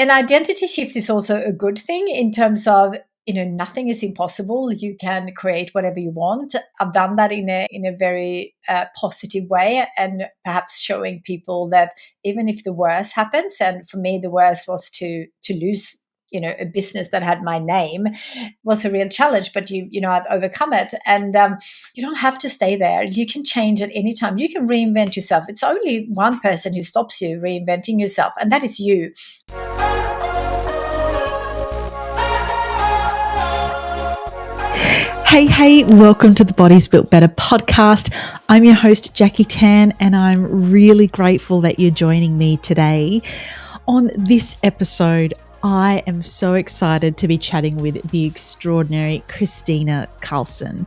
an identity shift is also a good thing in terms of, nothing is impossible. You can create whatever you want. I've done that in a very positive way, and perhaps showing people that even if the worst happens, and for me the worst was to lose a business that had my name, was a real challenge, but I've overcome it. And you don't have to stay there. You can change at any time. You can reinvent yourself. It's only one person who stops you reinventing yourself, and that is you. Hey, welcome to the Bodies Built Better podcast. I'm your host, Jackie Tan, and I'm really grateful that you're joining me today. On this episode, I am so excited to be chatting with the extraordinary Kristina Karlsson.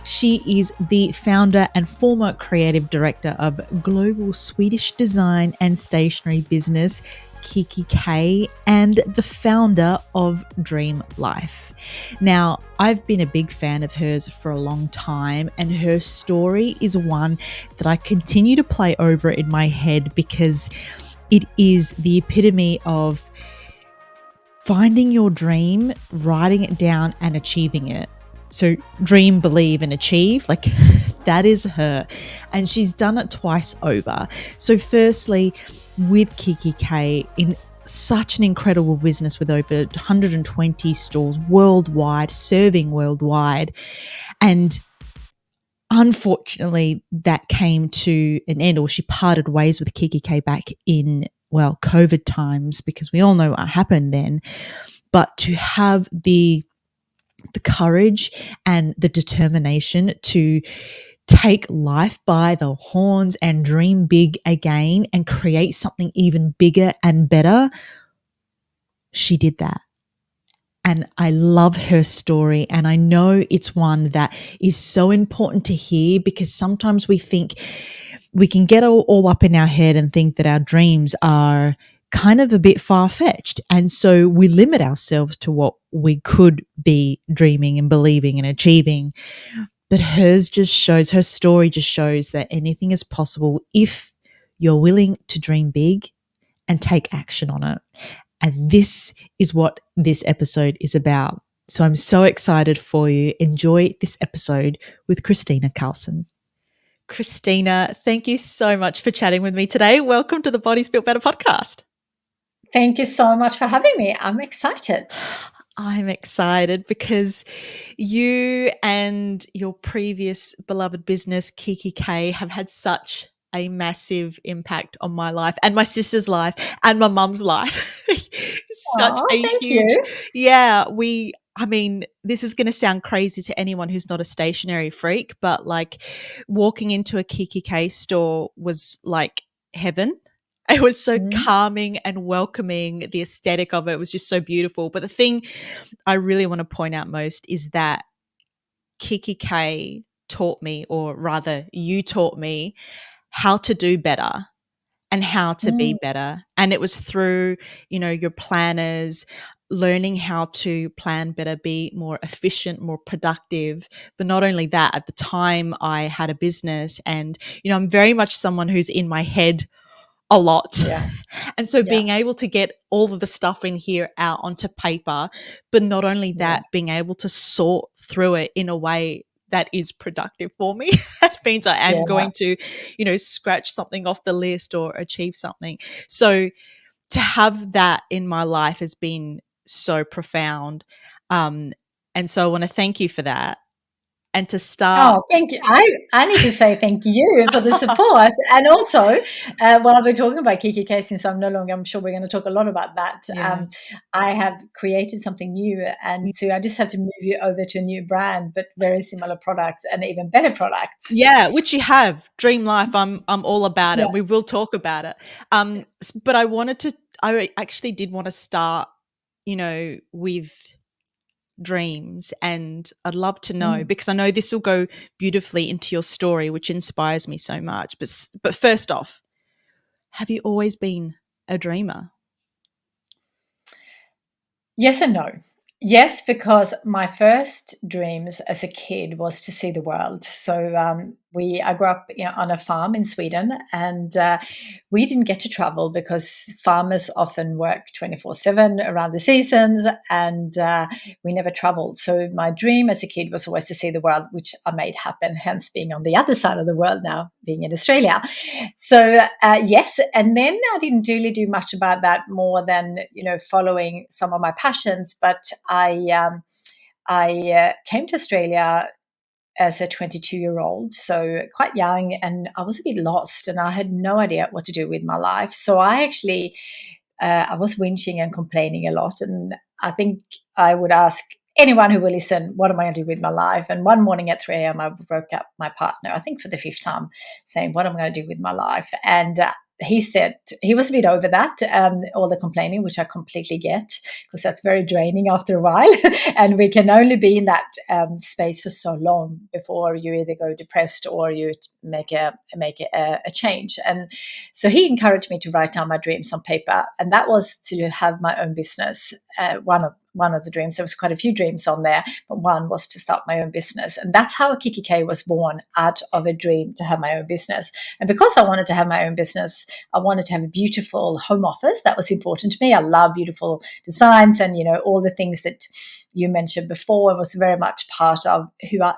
She is the founder and former creative director of global Swedish design and stationery business kikki.K and the founder of Dream Life. Now, I've been a big fan of hers for a long time, and her story is one that I continue to play over in my head because it is the epitome of finding your dream, writing it down and achieving it. So dream, believe and achieve, like that is her. And she's done it twice over. So firstly, with kikki.K, in such an incredible business with over 120 stores worldwide, serving worldwide. And unfortunately, that came to an end, or she parted ways with kikki.K back in, COVID times, because we all know what happened then. But to have the courage and the determination to take life by the horns and dream big again and create something even bigger and better, she did that. And I love her story, and I know it's one that is so important to hear, because sometimes we think we can get all up in our head and think that our dreams are kind of a bit far-fetched. And so we limit ourselves to what we could be dreaming and believing and achieving. But her story just shows that anything is possible if you're willing to dream big and take action on it. And this is what this episode is about. So I'm so excited for you. Enjoy this episode with Kristina Karlsson. Kristina, thank you so much for chatting with me today. Welcome to the Bodies Built Better podcast. Thank you so much for having me. I'm excited. I'm excited because you and your previous beloved business, kikki.K, have had such a massive impact on my life and my sister's life and my mum's life. Thank you. Yeah, this is going to sound crazy to anyone who's not a stationery freak, but like walking into a kikki.K store was like heaven. It was so calming and welcoming. The aesthetic of it was just so beautiful. But the thing I really want to point out most is that kikki.K taught me, or rather you taught me, how to do better and how to be better. And it was through, your planners, learning how to plan better, be more efficient, more productive. But not only that, at the time I had a business, and, I'm very much someone who's in my head a lot. Yeah. And so being able to get all of the stuff in here out onto paper, but not only that, being able to sort through it in a way that is productive for me. That means I am going to, scratch something off the list or achieve something. So to have that in my life has been so profound. And so I want to thank you for that. And to start. Oh, thank you. I need to say thank you for the support. And also, while I've been talking about kikki.K, since I'm sure we're going to talk a lot about that. Yeah. I have created something new. And so I just have to move you over to a new brand, but very similar products and even better products. Yeah, which you have. Dream Life, I'm all about it. We will talk about it. But I actually did want to start, with dreams, and I'd love to know, because I know this will go beautifully into your story, which inspires me so much. But first off, have you always been a dreamer? Yes and no. Yes, because my first dreams as a kid was to see the world. So I grew up on a farm in Sweden, and we didn't get to travel because farmers often work 24/7 around the seasons, and we never traveled. So my dream as a kid was always to see the world, which I made happen, hence being on the other side of the world now, being in Australia. So yes, and then I didn't really do much about that more than following some of my passions. But I came to Australia as a 22-year-old, so quite young, and I was a bit lost, and I had no idea what to do with my life. So I actually, I was whinging and complaining a lot, and I think I would ask anyone who will listen, what am I going to do with my life? And one morning at 3 a.m., I broke up my partner, I think for the 5th time, saying, what am I going to do with my life? And he said he was a bit over that, all the complaining, which I completely get, because that's very draining after a while. And we can only be in that space for so long before you either go depressed or you make a change. And so he encouraged me to write down my dreams on paper, and that was to have my own business. One of the dreams, there was quite a few dreams on there, but one was to start my own business. And that's how kikki.K was born, out of a dream to have my own business. And because I wanted to have my own business, I wanted to have a beautiful home office. That was important to me. I love beautiful designs, and all the things that you mentioned before was very much part of who I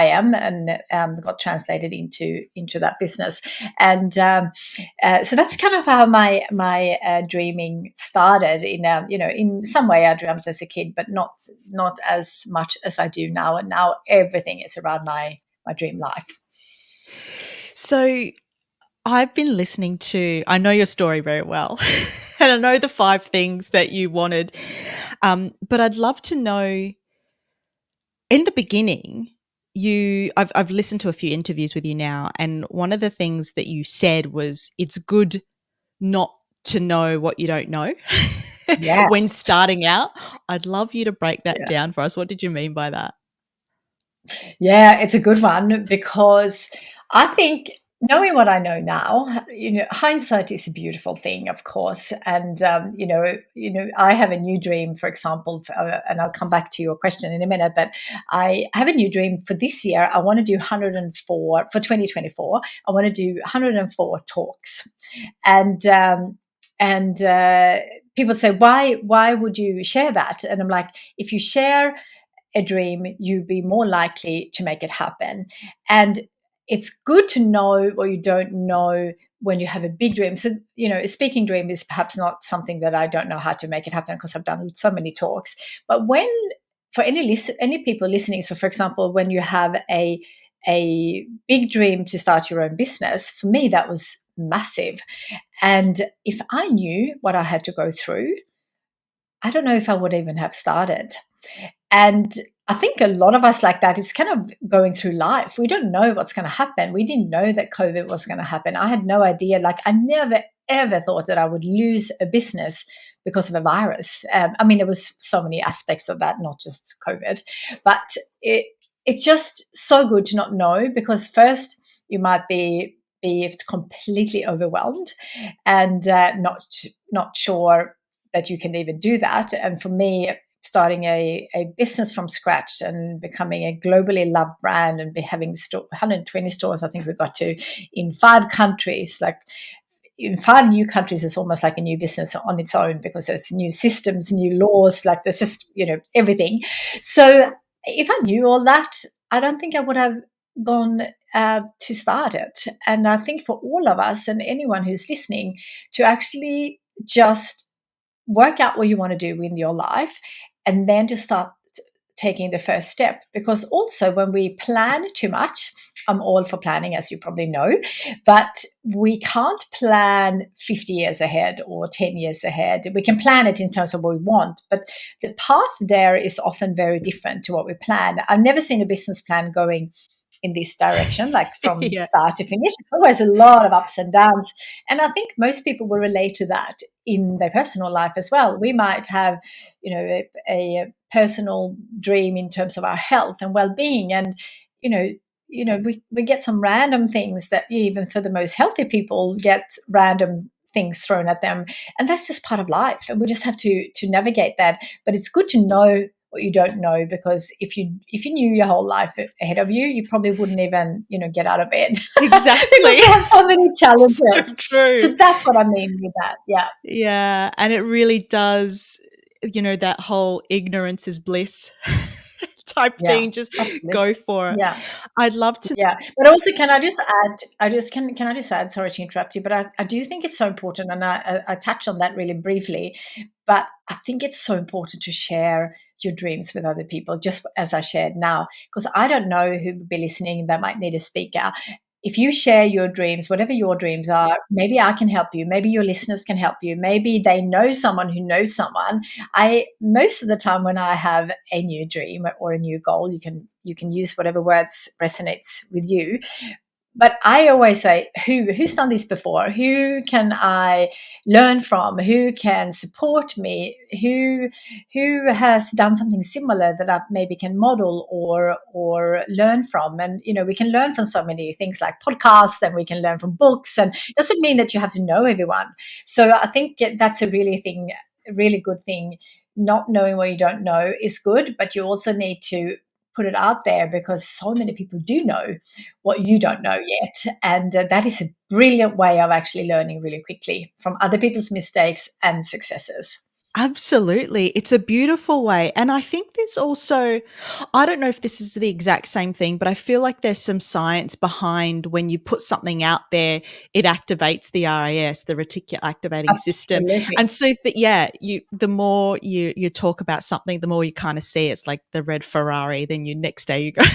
am, and got translated into that business. And so that's kind of how my dreaming started. In some way, I dreamt as a kid, but not as much as I do now. And now everything is around my dream life. So I've been listening to, I know your story very well, and I know the 5 things that you wanted, but I'd love to know, in the beginning, I've listened to a few interviews with you now, and one of the things that you said was it's good not to know what you don't know Yes. when starting out. I'd love you to break that Yeah. down for us. What did you mean by that? Yeah, it's a good one, because I think, knowing what I know now, hindsight is a beautiful thing, of course. And I have a new dream, for example, and I'll come back to your question in a minute. But I have a new dream for this year. I want to do 104 for 2024. I want to do 104 talks, and people say, why would you share that? And I'm like, if you share a dream, you'd be more likely to make it happen. And it's good to know what you don't know when you have a big dream. So, a speaking dream is perhaps not something that I don't know how to make it happen, because I've done so many talks. But for any people listening, so for example, when you have a big dream to start your own business, for me, that was massive. And if I knew what I had to go through, I don't know if I would even have started. And I think a lot of us like that is kind of going through life. We don't know what's going to happen. We didn't know that COVID was going to happen. I had no idea. Like, I never, ever thought that I would lose a business because of a virus. There was so many aspects of that, not just COVID. But it's just so good to not know, because first you might be completely overwhelmed and not sure that you can even do that. And for me, starting a business from scratch and becoming a globally loved brand and having 120 stores, I think we got to, in 5 countries. Like, in 5 new countries, it's almost like a new business on its own, because there's new systems, new laws, like there's just, everything. So if I knew all that, I don't think I would have gone to start it. And I think for all of us and anyone who's listening, to actually just work out what you want to do in your life, and then to start taking the first step. Because also, when we plan too much, I'm all for planning, as you probably know, but we can't plan 50 years ahead or 10 years ahead. We can plan it in terms of what we want, but the path there is often very different to what we plan. I've never seen a business plan going in this direction, like from start to finish. There's always a lot of ups and downs. And I think most people will relate to that in their personal life as well. We might have, a personal dream in terms of our health and well-being. And, we get some random things that, even for the most healthy people, get random things thrown at them. And that's just part of life. And we just have to navigate that. But it's good to know what you don't know, because if you knew your whole life ahead of you, you probably wouldn't even, get out of bed Exactly. because we have so many So challenges. true. So that's what I mean with that. Yeah. Yeah, and it really does, that whole ignorance is bliss type Yeah. thing. Just Absolutely. go for it. Yeah. I'd love to. Yeah, but also, can I just add? Can I just add? Sorry to interrupt you, but I do think it's so important, and I touched on that really briefly. But I think it's so important to share your dreams with other people, just as I shared now, because I don't know who will be listening that might need a speaker. If you share your dreams, whatever your dreams are, maybe I can help you. Maybe your listeners can help you. Maybe they know someone who knows someone. I most of the time when I have a new dream or a new goal, you can use whatever words resonates with you. But I always say, who's done this before? Who can I learn from? Who can support me? Who has done something similar that I maybe can model or learn from? And we can learn from so many things like podcasts, and we can learn from books. And it doesn't mean that you have to know everyone. So I think that's a really good thing. Not knowing what you don't know is good, but you also need to put it out there, because so many people do know what you don't know yet. And that is a brilliant way of actually learning really quickly from other people's mistakes and successes. Absolutely. It's a beautiful way. And I think there's also, I don't know if this is the exact same thing, but I feel like there's some science behind when you put something out there, it activates the RAS, the reticular activating system. Absolutely. And so that, yeah, the more you talk about something, the more you kind of see it's like the red Ferrari. Then you next day you go,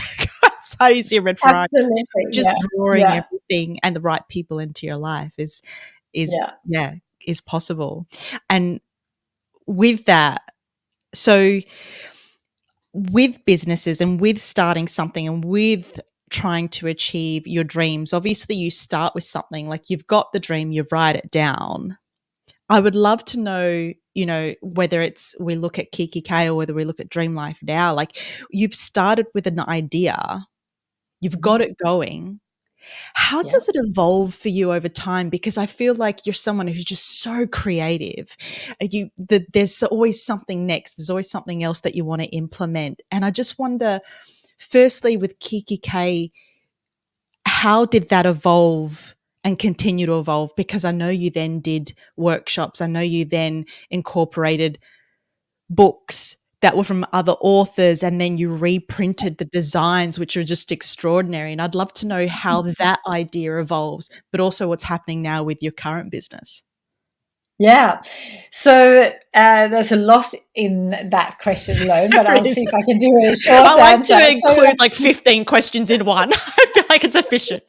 how do you see a red Ferrari? Absolutely. Just Yeah. drawing Yeah. everything and the right people into your life is Yeah. yeah, is possible. And with that, so with businesses and with starting something and with trying to achieve your dreams, obviously you start with something like you've got the dream, you write it down. I would love to know, whether it's we look at kikki.K or whether we look at Dream Life Now, like you've started with an idea, you've got Mhm. it going. How Yeah. does it evolve for you over time? Because I feel like you're someone who's just so creative. There's always something next. There's always something else that you want to implement. And I just wonder, firstly, with kikki.K, how did that evolve and continue to evolve? Because I know you then did workshops. I know you then incorporated books that were from other authors, and then you reprinted the designs, which are just extraordinary. And I'd love to know how that idea evolves, but also what's happening now with your current business. Yeah. So there's a lot in that question alone, but I'll see if I can do a I short like to answer. So include like 15 questions in one. I feel like it's efficient.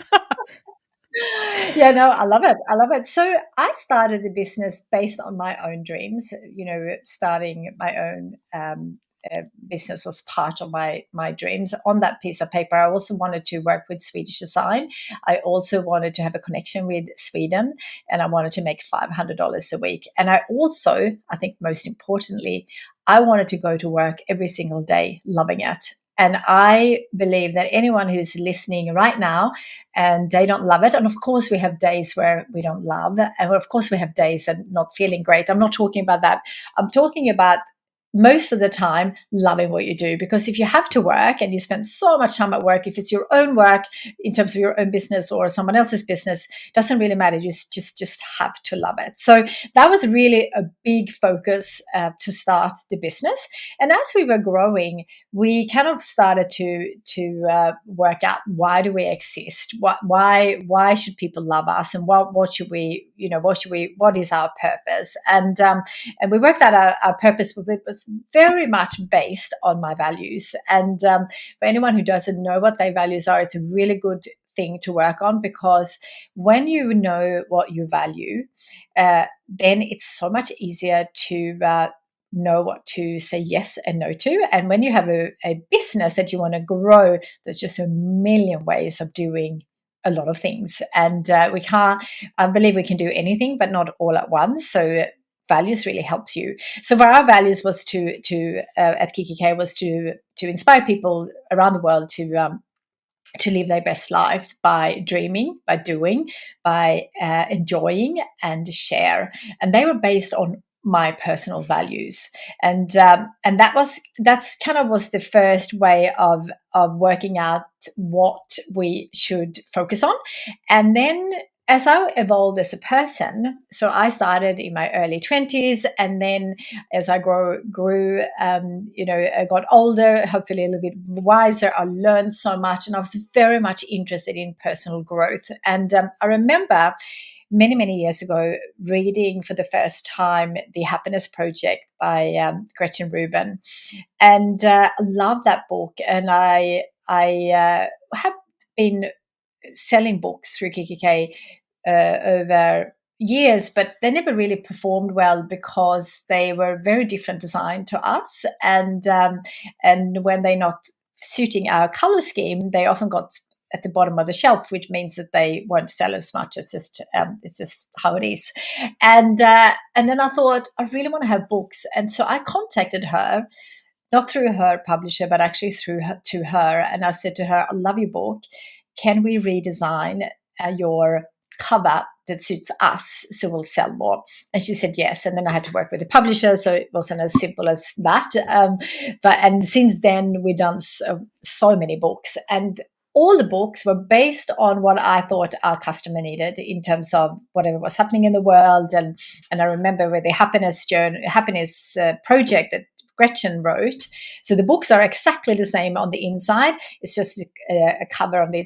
yeah, no, I love it. I love it. So I started the business based on my own dreams. Starting my own business was part of my dreams. On that piece of paper, I also wanted to work with Swedish design. I also wanted to have a connection with Sweden, and I wanted to make $500 a week. And I think most importantly, I wanted to go to work every single day loving it. And I believe that anyone who's listening right now and they don't love it, and of course we have days where we don't love, and of course we have days that not feeling great. I'm not talking about that. I'm talking about most of the time loving what you do, because if you have to work and you spend so much time at work, if it's your own work in terms of your own business or someone else's business, doesn't really matter. You just have to love it. So that was really a big focus to start the business. And as we were growing, we kind of started to work out, why do we exist? Why should people love us? And what should we what is our purpose? And we worked out our purpose was very much based on my values. And for anyone who doesn't know what their values are, it's a really good thing to work on, because when you know what you value, then it's so much easier to know what to say yes and no to. And when you have a business that you want to grow, there's just a million ways of doing a lot of things. And I believe we can do anything, but not all at once. So values really helps you. So for our values was to at kikki.K was to inspire people around the world to live their best life by dreaming, by doing, by enjoying and share. And they were based on my personal values. And that's kind of was the first way of working out what we should focus on. And then as I evolved as a person, so I started in my early 20s, and then as I grew, I got older, hopefully a little bit wiser. I learned so much, and I was very much interested in personal growth. And I remember many, many years ago reading for the first time The Happiness Project by Gretchen Rubin, and I love that book. And I have been selling books through kikki.K over years, but they never really performed well because they were very different design to us, and when they're not suiting our color scheme, they often got at the bottom of the shelf, which means that they won't sell as much. It's just how it is. And then I thought I really want to have books, and so I contacted her, not through her publisher, but actually to her, and I said to her, "I love your book. Can we redesign your cover that suits us so we'll sell more?" And she said yes. And then I had to work with the publisher, so it wasn't as simple as that. And since then we've done so many books, and all the books were based on what I thought our customer needed in terms of whatever was happening in the world. And I remember with the happiness project that Gretchen wrote. So the books are exactly the same on the inside. It's just a cover on the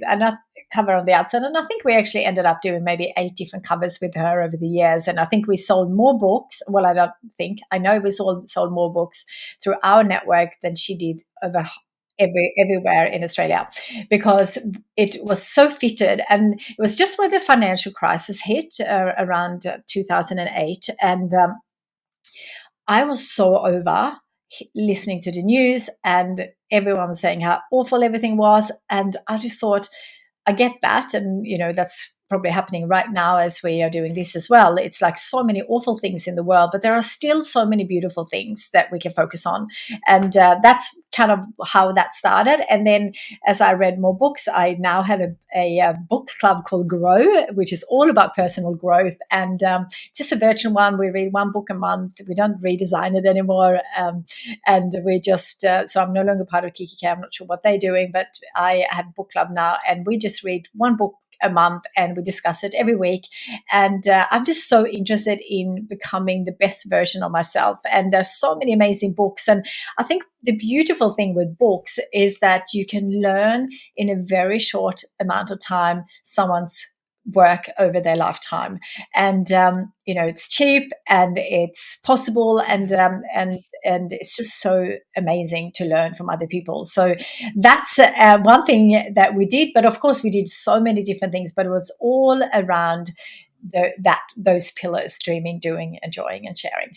cover on the outside. And I think we actually ended up doing maybe 8 different covers with her over the years. And I think we sold more books. Well, I know we sold more books through our network than she did over everywhere in Australia, because it was so fitted. And it was just when the financial crisis hit around 2008. And I was so over listening to the news, and everyone was saying how awful everything was. And I just thought, I get that. And, that's probably happening right now as we are doing this as well. It's like so many awful things in the world, but there are still so many beautiful things that we can focus on. And that's kind of how that started. And then as I read more books, I now have a book club called Grow, which is all about personal growth. And just a virtual one. We read one book a month. We don't redesign it anymore. And we just, so I'm no longer part of kikki.K. I'm not sure what they're doing, but I have a book club now, and we just read one book a month, and we discuss it every week. And I'm just so interested in becoming the best version of myself. And there's so many amazing books. And I think the beautiful thing with books is that you can learn in a very short amount of time someone's work over their lifetime. And it's cheap and it's possible, and it's just so amazing to learn from other people. So that's one thing that we did. But of course we did so many different things, but it was all around those pillars: dreaming, doing, enjoying, and sharing.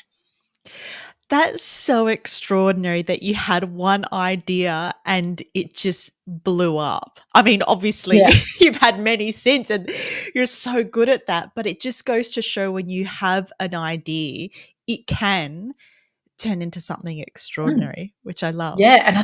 That's so extraordinary that you had one idea and it just blew up. I mean, obviously, Yeah. you've had many since and you're so good at that, but it just goes to show when you have an idea, it can turn into something Mm. extraordinary, which I love. Yeah, and I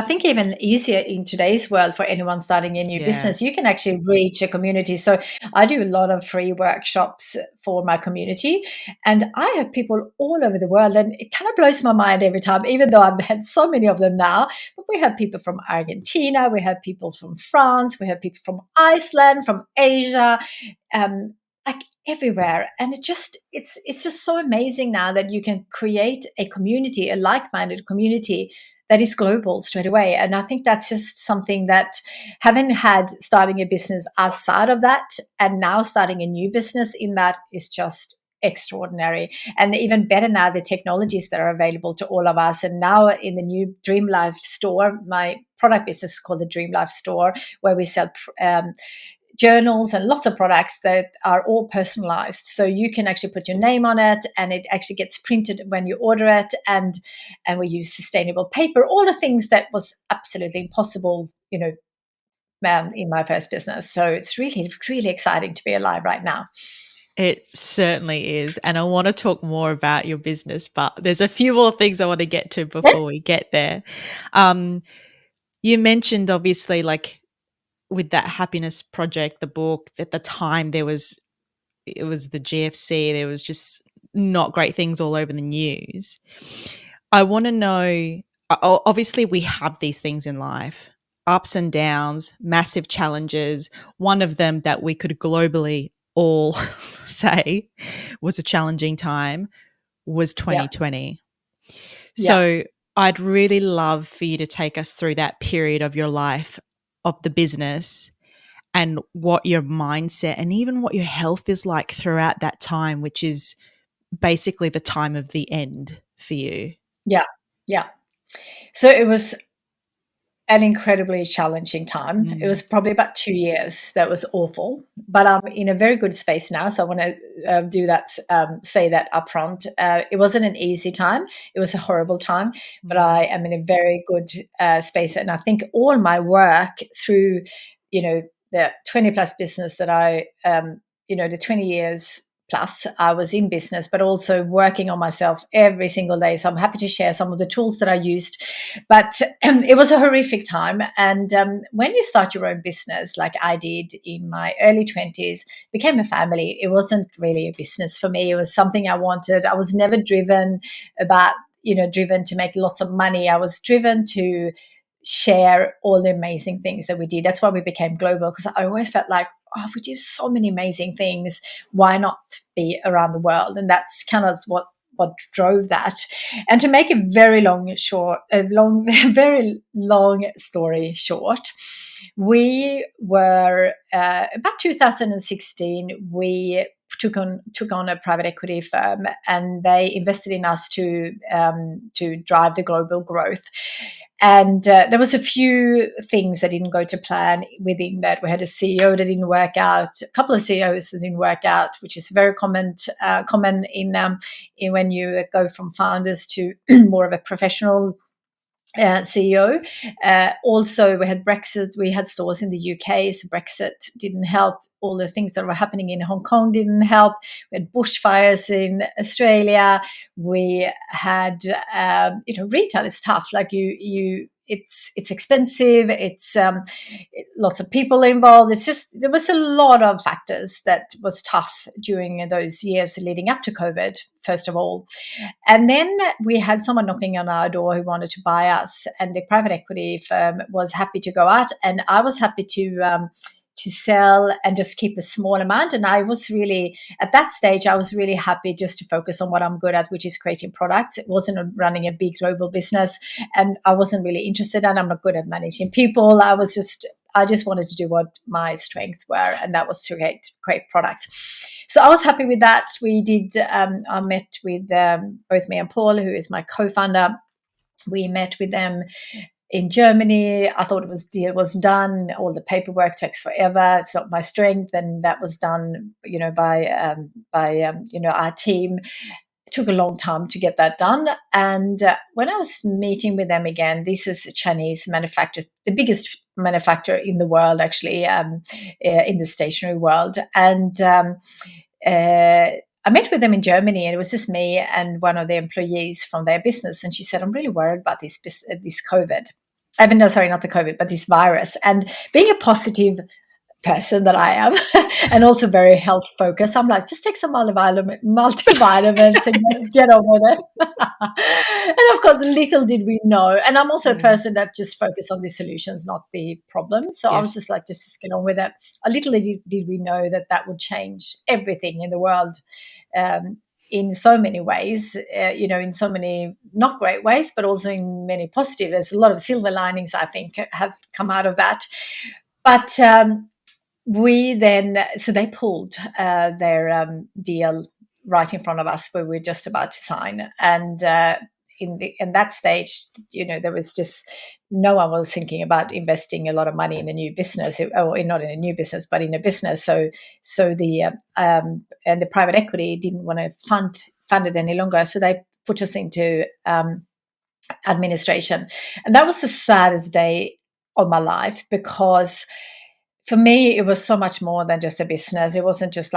think even easier in today's world for anyone starting a new Yeah. business, you can actually reach a community. So I do a lot of free workshops for my community, and I have people all over the world, and it kind of blows my mind every time, even though I've had so many of them now. But we have people from Argentina, we have people from France, we have people from Iceland, from Asia, like everywhere. And it's just so amazing now that you can create a community, a like-minded community that is global straight away. And I think that's just something that, having had starting a business outside of that and now starting a new business in that, is just extraordinary. And even better now, the technologies that are available to all of us. And now in the new Dream Life store, my product business is called the Dream Life store, where we sell journals and lots of products that are all personalized. So you can actually put your name on it, and it actually gets printed when you order it. And we use sustainable paper, all the things that was absolutely impossible, in my first business. So it's really, really exciting to be alive right now. It certainly is. And I want to talk more about your business, but there's a few more things I want to get to before we get there. You mentioned obviously, like, with that happiness project, the book, at the time it was the GFC, there was just not great things all over the news. I want to know, obviously we have these things in life, ups and downs, massive challenges. One of them that we could globally all say was a challenging time was Yeah. 2020. Yeah. So I'd really love for you to take us through that period of your life, of the business, and what your mindset and even what your health is like throughout that time, which is basically the time of the end for you. Yeah. Yeah. So it was an incredibly challenging time. It Mm. was probably about 2 years that was awful, but I'm in a very good space now. So I want to do that, say that upfront. It wasn't an easy time. It was a horrible time, but Mm. I am in a very good space. And I think all my work through, the 20 plus business that the 20 years plus I was in business, but also working on myself every single day. So I'm happy to share some of the tools that I used, but it was a horrific time. And when you start your own business, like I did in my early 20s, became a family. It wasn't really a business for me. It was something I wanted. I was never driven to make lots of money. I was driven to share all the amazing things that we did. That's why we became global, because I always felt like, oh, we do so many amazing things. Why not be around the world? And that's kind of what drove that. And to make a very very long story short, we were about 2016. We took on a private equity firm, and they invested in us to drive the global growth. And there was a few things that didn't go to plan within that. We had a CEO that didn't work out, a couple of CEOs that didn't work out, which is very common in when you go from founders to more of a professional CEO. Also, we had Brexit. We had stores in the UK, so Brexit didn't help. All the things that were happening in Hong Kong didn't help. We had bushfires in Australia. We had, retail is tough. Like it's expensive. It's lots of people involved. It's just there was a lot of factors that was tough during those years leading up to COVID. First of all, and then we had someone knocking on our door who wanted to buy us, and the private equity firm was happy to go out, and I was happy to sell and just keep a small amount. And I was really, at that stage, I was really happy just to focus on what I'm good at, which is creating products. It wasn't running a big global business, and I wasn't really interested, and I'm not good at managing people. I just wanted to do what my strengths were, and that was to create products. So I was happy with that. We did. I met with both me and Paul, who is my co-founder. We met with them in Germany. I thought deal was done. All the paperwork takes forever. It's not my strength, and that was done, by our team. It took a long time to get that done. And when I was meeting with them again, this is a Chinese manufacturer, the biggest manufacturer in the world, actually, in the stationery world. And I met with them in Germany, and it was just me and one of the employees from their business. And she said, I'm really worried about this COVID. I mean, no, sorry, not the COVID, but this virus. And being a positive person that I am, and also very health focused, I'm like, just take some multivitamins and get on with it. And of course, little did we know. And I'm also a person that just focus on the solutions, not the problems. So I was just like, just get on with it. A little did we know that would change everything in the world. In so many ways, in so many not great ways, but also in many positive. There's a lot of silver linings, I think, have come out of that. But so they pulled their deal right in front of us where we were just about to sign. And in that stage, there was just no one was thinking about investing a lot of money in a new business, or not in a new business, but in a business. So the and the private equity didn't want to fund it any longer. So they put us into administration, and that was the saddest day of my life, because for me, it was so much more than just a business. It wasn't just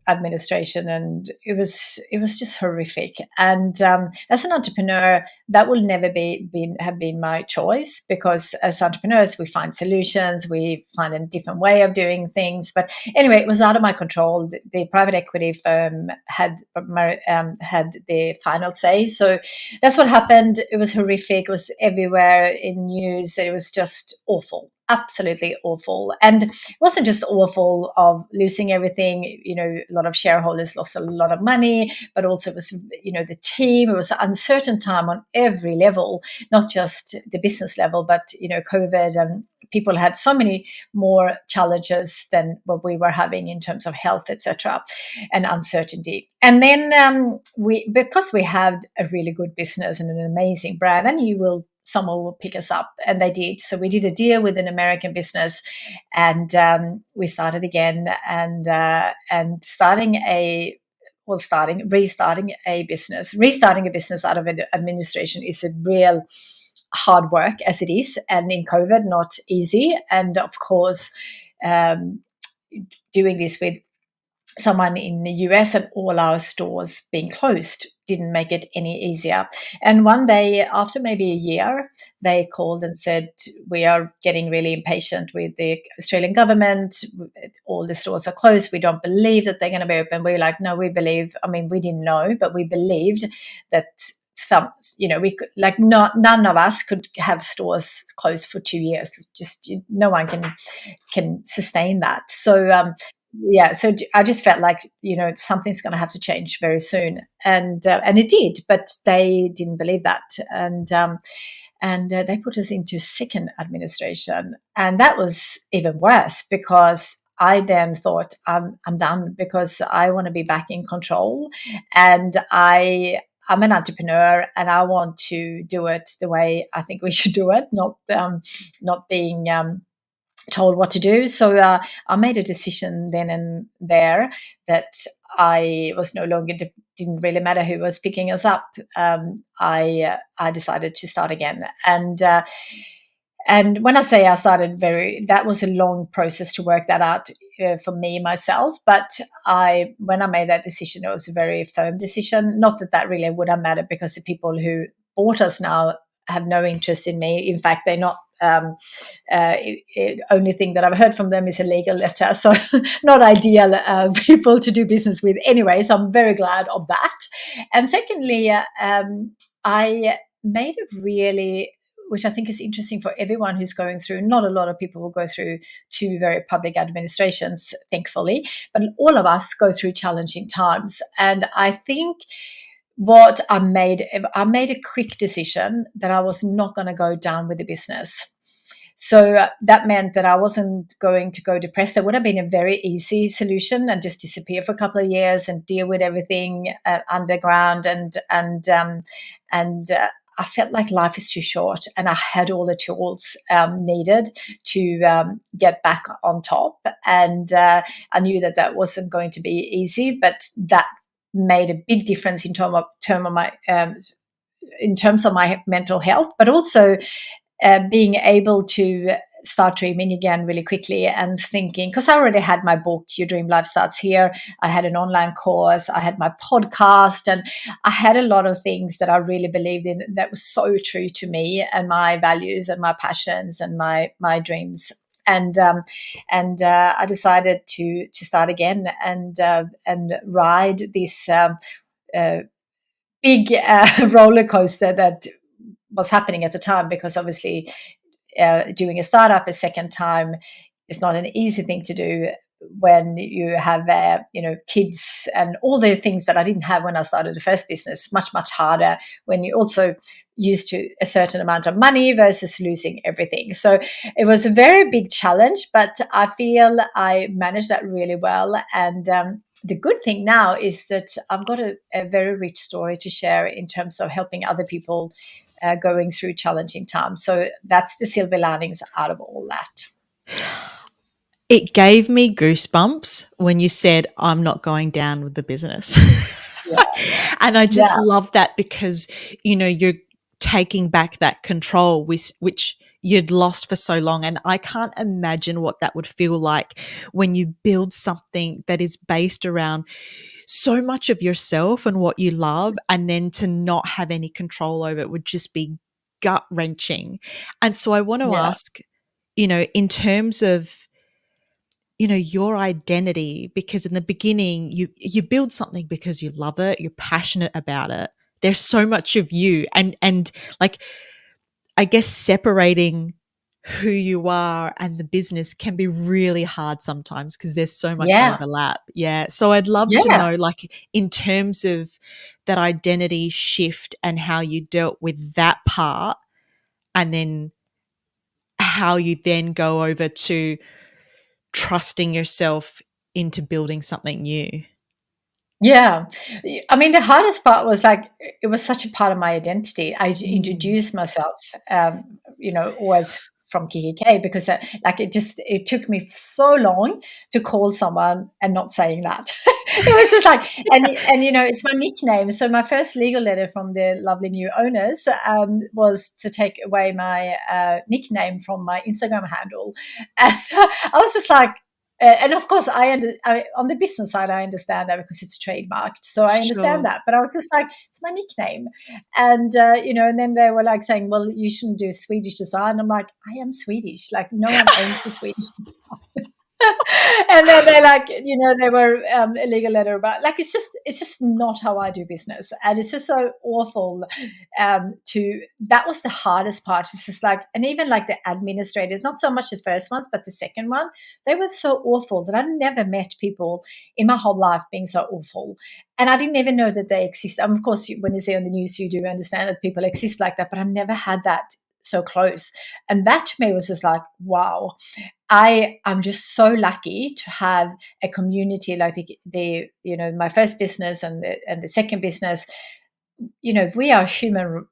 administration, and it was just horrific. And as an entrepreneur, that will never have been my choice, because as entrepreneurs, we find solutions, we find a different way of doing things. But anyway, it was out of my control. The private equity firm had the final say, so that's what happened. It was horrific. It was everywhere in news. It was just awful, absolutely awful. And it wasn't just awful of losing everything. A lot of shareholders lost a lot of money, but also it was, the team. It was an uncertain time on every level, not just the business level, but, COVID, and people had so many more challenges than what we were having in terms of health, etc., and uncertainty. And then because we had a really good business and an amazing brand, and someone will pick us up, and they did. So we did a deal with an American business, and we started again, and restarting a business out of an administration is a real hard work, as it is, and in COVID, not easy. And of course, doing this with someone in the US and all our stores being closed didn't make it any easier. And one day, after maybe a year, they called and said, we are getting really impatient with the Australian government. All the stores are closed. We don't believe that they're going to be open. We were like, no, we believe. I mean, we didn't know, but we believed that we could, none of us could have stores closed for 2 years. Just no one can sustain that. So so I just felt like something's going to have to change very soon, and it did, but they didn't believe that, and they put us into second administration, and that was even worse, because I then thought, I'm done, because I want to be back in control, and I'm an entrepreneur, and I want to do it the way I think we should do it, not being told what to do. So I made a decision then and there that I was no longer, didn't really matter who was picking us up. I decided to start again. And when I say I started that was a long process to work that out for me, myself. But when I made that decision, it was a very firm decision. Not that really would have mattered, because the people who bought us now have no interest in me. In fact, they're not. Only thing that I've heard from them is a legal letter, so not ideal people to do business with anyway. So I'm very glad of that. And secondly, I made it really, which I think is interesting for everyone who's going through. Not a lot of people will go through two very public administrations, thankfully, but all of us go through challenging times. And I think what I made a quick decision that I was not going to go down with the business. So that meant that I wasn't going to go depressed. That would have been a very easy solution, and just disappear for a couple of years and deal with everything underground. And I felt like life is too short, and I had all the tools needed to get back on top. And I knew that wasn't going to be easy, but that made a big difference in terms of my mental health, but also being able to start dreaming again really quickly, and thinking, because I already had my book, Your Dream Life Starts Here. I had an online course, I had my podcast, and I had a lot of things that I really believed in that was so true to me and my values and my passions and my dreams. And I decided to start again and ride this big roller coaster that was happening at the time, because obviously doing a startup a second time is not an easy thing to do when you have kids and all the things that I didn't have when I started the first business. Much harder when you also used to a certain amount of money versus losing everything. So it was a very big challenge, but I feel I managed that really well. And the good thing now is that I've got a very rich story to share in terms of helping other people going through challenging times. So that's the silver linings out of all that. It gave me goosebumps when you said, I'm not going down with the business. Yeah. And I just love that, because, you're taking back that control, which you'd lost for so long. And I can't imagine what that would feel like when you build something that is based around so much of yourself and what you love, and then to not have any control over it would just be gut wrenching. And so I want to Yeah. ask, in terms of, your identity, because in the beginning you build something because you love it, you're passionate about it. There's so much of you, and like, I guess separating who you are and the business can be really hard sometimes because there's so much Yeah. overlap. Yeah. So I'd love to Yeah. know, like, in terms of that identity shift and how you dealt with that part, and then how you then go over to trusting yourself into building something new. Yeah. I mean, the hardest part was like, it was such a part of my identity. I Mm. introduced myself, always from kikki.K, because like it took me so long to call someone and not saying that. It was just like, and it's my nickname. So my first legal letter from the lovely new owners was to take away my nickname from my Instagram handle. And I was just like, and of course, on the business side, I understand that because it's trademarked. So I understand Sure. that. But I was just like, it's my nickname. And, and then they were like saying, well, you shouldn't do Swedish design. I'm like, I am Swedish. Like, no one owns the Swedish. And then they're like, they were a legal letter about, like, it's just not how I do business, and it's just so awful. That was the hardest part. It's just like, and even like the administrators, not so much the first ones, but the second one, they were so awful that I never met people in my whole life being so awful, and I didn't even know that they exist. Of course, when you see on the news, you do understand that people exist like that, but I never had that so close, and that to me was just like, wow. I'm just so lucky to have a community like my first business and the second business. We are human,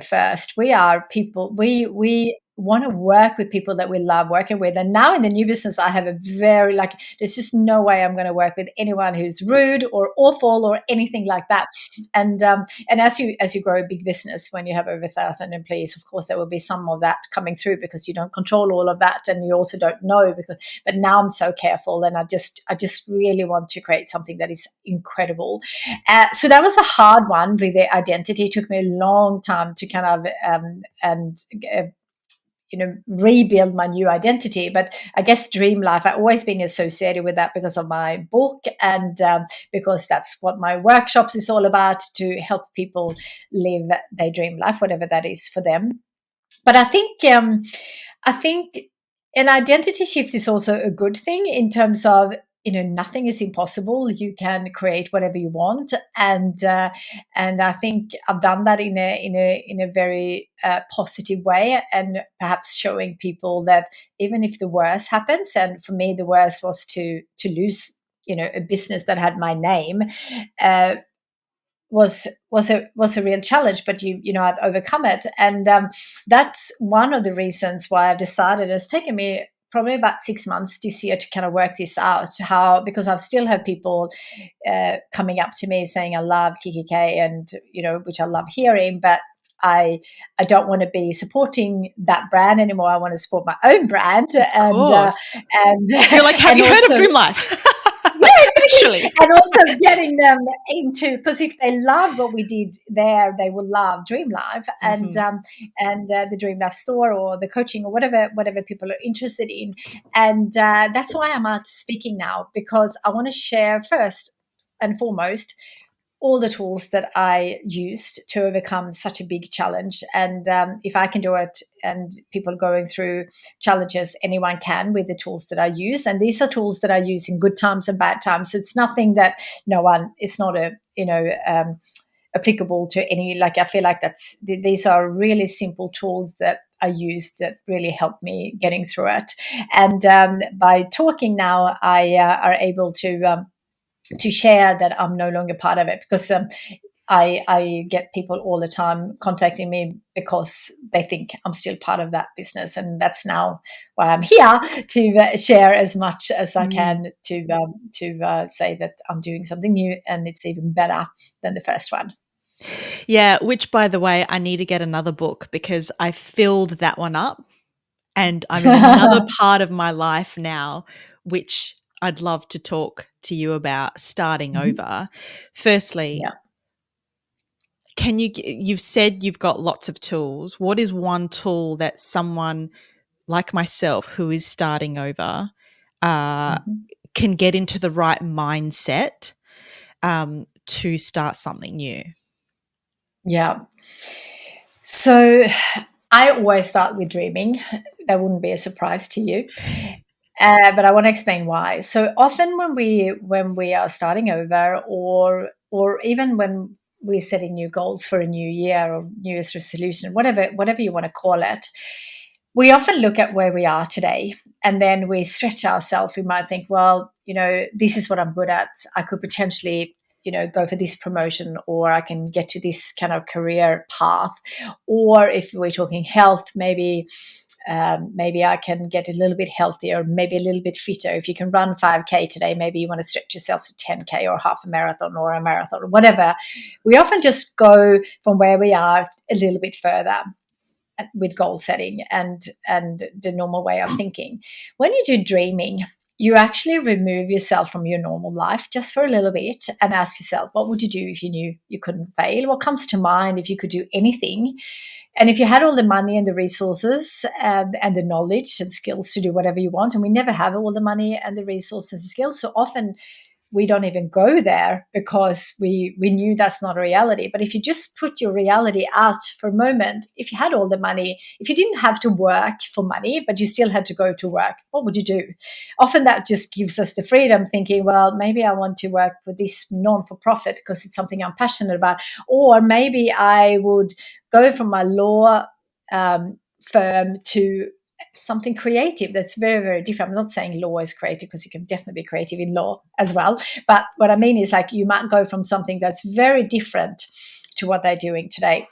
first. We are people. We want to work with people that we love working with. And now in the new business, I have a very, like, there's just no way I'm going to work with anyone who's rude or awful or anything like that. And as you grow a big business, when you have over 1,000 employees, of course there will be some of that coming through because you don't control all of that, and you also don't know. But now I'm so careful, and I just really want to create something that is incredible. So that was a hard one with the identity. It took me a long time to kind of and rebuild my new identity. But I guess dream life, I've always been associated with that because of my book, and because that's what my workshops is all about, to help people live their dream life, whatever that is for them. But I think an identity shift is also a good thing in terms of, nothing is impossible. You can create whatever you want, and I think I've done that in a very positive way, and perhaps showing people that even if the worst happens, and for me the worst was to lose, a business that had my name. Uh, was a real challenge, but I've overcome it, and that's one of the reasons why I've decided. It's taken me probably about 6 months this year to kind of work this out. How, because I've still had people coming up to me saying, I love kikki.K, and which I love hearing, but I don't want to be supporting that brand anymore. I want to support my own brand, Of course. and You're like, have and you heard of also, Dream Life? yeah, exactly. Actually. And also getting them into, because if they love what we did there, they will love Dream Life, Hmm. and the Dream Life store or the coaching or whatever people are interested in. And that's why I'm out speaking now, because I want to share first and foremost all the tools that I used to overcome such a big challenge. And if I can do it, and people going through challenges, anyone can with the tools that I use. And these are tools that I use in good times and bad times. So it's nothing that it's not applicable to any, like, I feel like these are really simple tools that I used that really helped me getting through it. And by talking now, I are able to share that I'm no longer part of it, because I get people all the time contacting me because they think I'm still part of that business, and that's now why I'm here, to share as much as I Mm. can, to say that I'm doing something new and it's even better than the first one. Yeah, which, by the way, I need to get another book because I filled that one up. And I'm in another part of my life now, which I'd love to talk to you about starting Mhm. over. Firstly, Yeah. you've said you've got lots of tools. What is one tool that someone like myself who is starting over uh, Mhm. can get into the right mindset to start something new? Yeah. So I always start with dreaming. That wouldn't be a surprise to you. But I want to explain why. So often when we are starting over, or even when we're setting new goals for a new year or New Year's resolution, whatever you want to call it, we often look at where we are today, and then we stretch ourselves. We might think, well, this is what I'm good at. I could potentially, go for this promotion, or I can get to this kind of career path. Or if we're talking health, maybe I can get a little bit healthier, maybe a little bit fitter. If you can run 5K today, maybe you want to stretch yourself to 10K or half a marathon or a marathon or whatever. We often just go from where we are a little bit further with goal setting and the normal way of thinking. When you do dreaming, you actually remove yourself from your normal life just for a little bit and ask yourself, what would you do if you knew you couldn't fail? What comes to mind if you could do anything? And if you had all the money and the resources and the knowledge and skills to do whatever you want, and we never have all the money and the resources and skills, so often we don't even go there because we knew that's not a reality. But if you just put your reality out for a moment, if you had all the money, if you didn't have to work for money, but you still had to go to work, what would you do? Often that just gives us the freedom, thinking, well, maybe I want to work with this non-for-profit because it's something I'm passionate about. Or maybe I would go from my law firm to something creative that's very, very different. I'm not saying law is creative, because you can definitely be creative in law as well. But what I mean is, like, you might go from something that's very different to what they're doing today.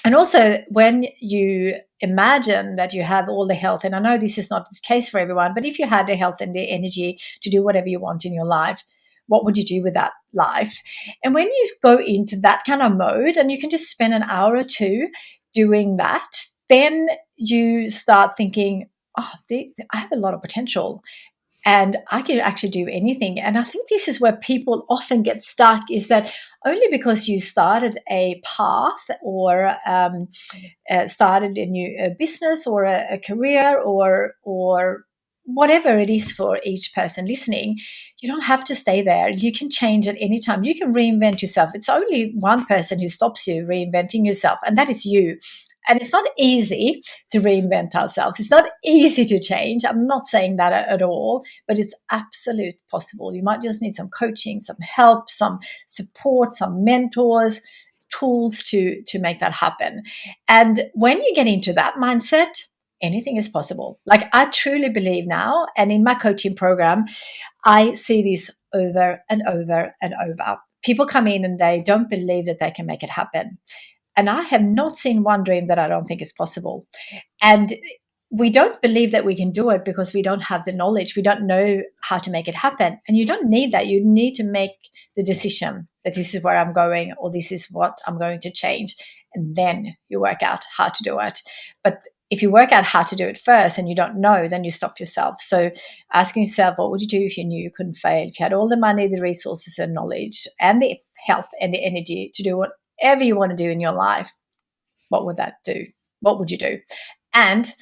And also, when you imagine that you have all the health, and I know this is not the case for everyone, but if you had the health and the energy to do whatever you want in your life, what would you do with that life? And when you go into that kind of mode, and you can just spend an hour or two doing that, then you start thinking, oh, I have a lot of potential and I can actually do anything. And I think this is where people often get stuck, is that only because you started a path, or started a new business, or a career, or whatever it is for each person listening, you don't have to stay there. You can change at any time. You can reinvent yourself. It's only one person who stops you reinventing yourself, and that is you. And it's not easy to reinvent ourselves. It's not easy to change. I'm not saying that at all, but it's absolute possible. You might just need some coaching, some help, some support, some mentors, tools to make that happen. And when you get into that mindset, anything is possible. Like, I truly believe now, and in my coaching program, I see this over and over and over. People come in and they don't believe that they can make it happen. And I have not seen one dream that I don't think is possible. And we don't believe that we can do it because we don't have the knowledge. We don't know how to make it happen. And you don't need that. You need to make the decision that this is where I'm going, or this is what I'm going to change. And then you work out how to do it. But if you work out how to do it first and you don't know, then you stop yourself. So asking yourself, what would you do if you knew you couldn't fail? If you had all the money, the resources and knowledge and the health and the energy to do whatever you want to do in your life, what would that do? What would you do? And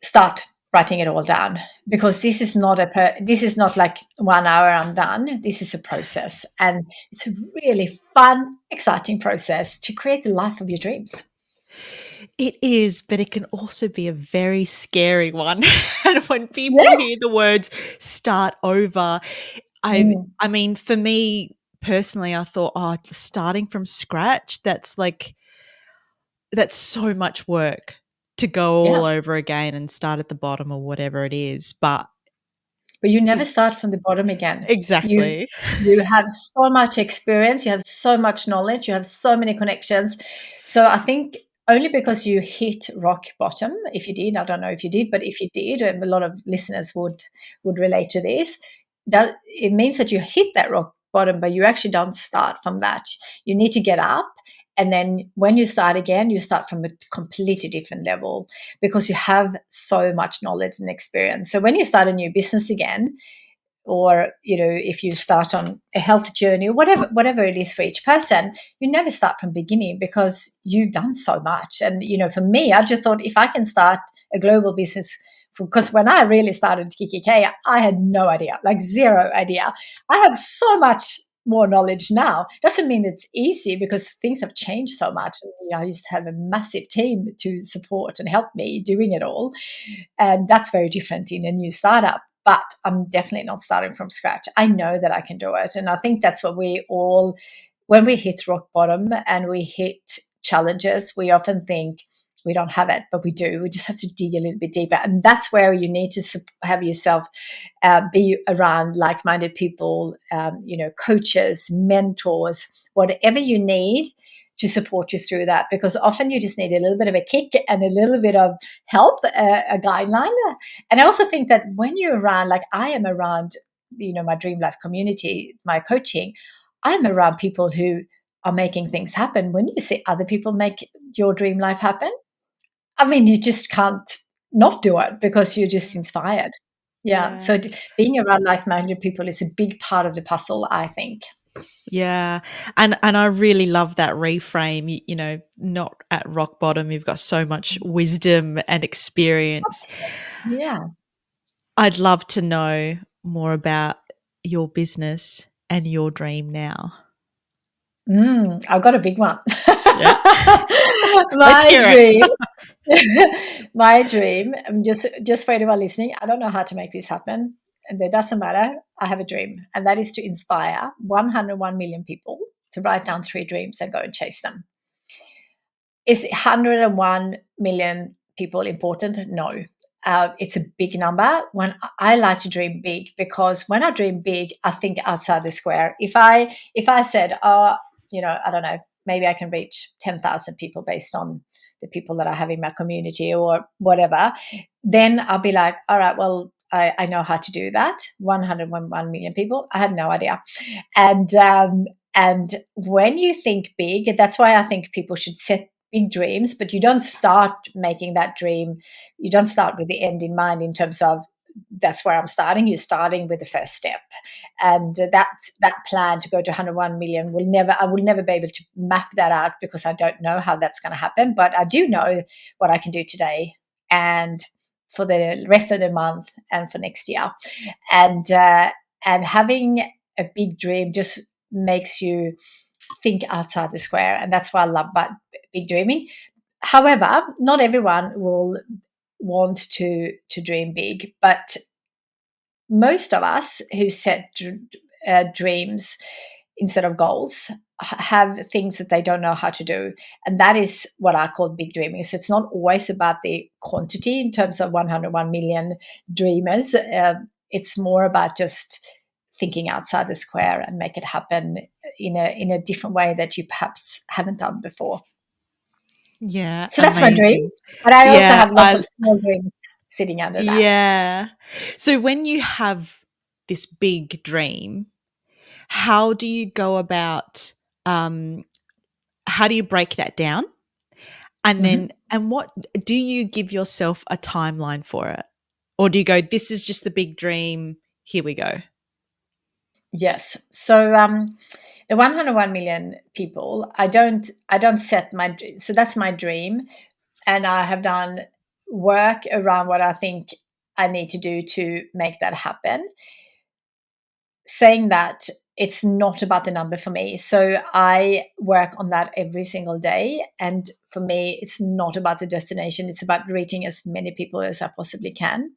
start writing it all down, because this is not like 1 hour I'm done. This is a process, and it's a really fun, exciting process to create the life of your dreams. It is, but it can also be a very scary one. And when people hear Yes. the words start over, Mm. I mean, for me personally, I thought, oh, starting from scratch, that's so much work to go all Yeah. over again and start at the bottom or whatever it is. But But you never it, start from the bottom again. You exactly. you have so much experience, you have so much knowledge, you have so many connections. So I think only because you hit rock bottom, if you did, I don't know if you did, but if you did, a lot of listeners would relate to this. That it means that you hit that rock bottom, but you actually don't start from that. You need to get up And then when you start again, you start from a completely different level because you have so much knowledge and experience. So when you start a new business again, or if you start on a health journey or whatever it is for each person, you never start from beginning because you've done so much. And for me, I just thought, if I can start a global business, because when I really started kikki.K, I had no idea, like zero idea. I have so much more knowledge now. Doesn't mean it's easy, because things have changed so much. I used to have a massive team to support and help me doing it all, and that's very different in a new startup. But I'm definitely not starting from scratch. I know that I can do it. And I think that's what we all, when we hit rock bottom and we hit challenges, we often think we don't have it, but we do. We just have to dig a little bit deeper. And that's where you need to have yourself be around like-minded people, coaches, mentors, whatever you need to support you through that, because often you just need a little bit of a kick and a little bit of help, a guideline. And I also think that when you're around, like I am around, my Dream Life community, my coaching, I'm around people who are making things happen. When you see other people make your dream life happen, I mean, you just can't not do it because you're just inspired. Yeah. Yeah. So being around like-minded people is a big part of the puzzle, I think. Yeah. And I really love that reframe, not at rock bottom. You've got so much wisdom and experience. Yeah. I'd love to know more about your business and your dream now. I've got a big one. Yeah. Let's My hear dream, my dream, just for anyone listening, I don't know how to make this happen, and it doesn't matter. I have a dream, and that is to inspire 101 million people to write down 3 dreams and go and chase them. Is 101 million people important? No. It's a big number. When I like to dream big, because when I dream big, I think outside the square. If I said, I don't know, maybe I can reach 10,000 people based on the people that I have in my community or whatever, then I'll be like, all right, well, I know how to do that. 101 million people, I have no idea. And when you think big, that's why I think people should set big dreams, but you don't start making that dream. You don't start with the end in mind in terms of that's where I'm starting. You're starting with the first step, and that plan to go to 101 million I will never be able to map that out because I don't know how that's going to happen. But I do know what I can do today and for the rest of the month and for next year, and having a big dream just makes you think outside the square, and that's why I love about big dreaming. However, not everyone will want to dream big, but most of us who set dreams instead of goals have things that they don't know how to do, and that is what I call big dreaming. So it's not always about the quantity in terms of 101 million dreamers. It's more about just thinking outside the square and make it happen in a different way that you perhaps haven't done before. Yeah, So that's my dream, amazing. but I also Yeah, have lots of small dreams sitting under that. yeah. So when you have this big dream, how do you go about how do you break that down? And Mhm. then and what do you give yourself a timeline for it? Or do you go, this is just the big dream, here we go? Yes. So the 101 million people, I don't set so that's my dream, and I have done work around what I think I need to do to make that happen. Saying that, it's not about the number for me. So I work on that every single day. And for me, it's not about the destination. It's about reaching as many people as I possibly can.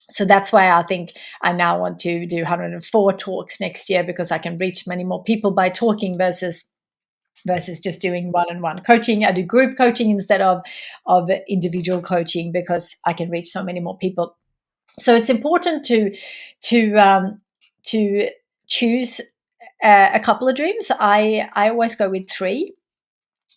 So that's why I think I now want to do 104 talks next year, because I can reach many more people by talking versus just doing one-on-one coaching. I do group coaching instead of individual coaching because I can reach so many more people. So it's important to choose a couple of dreams. I always go with 3.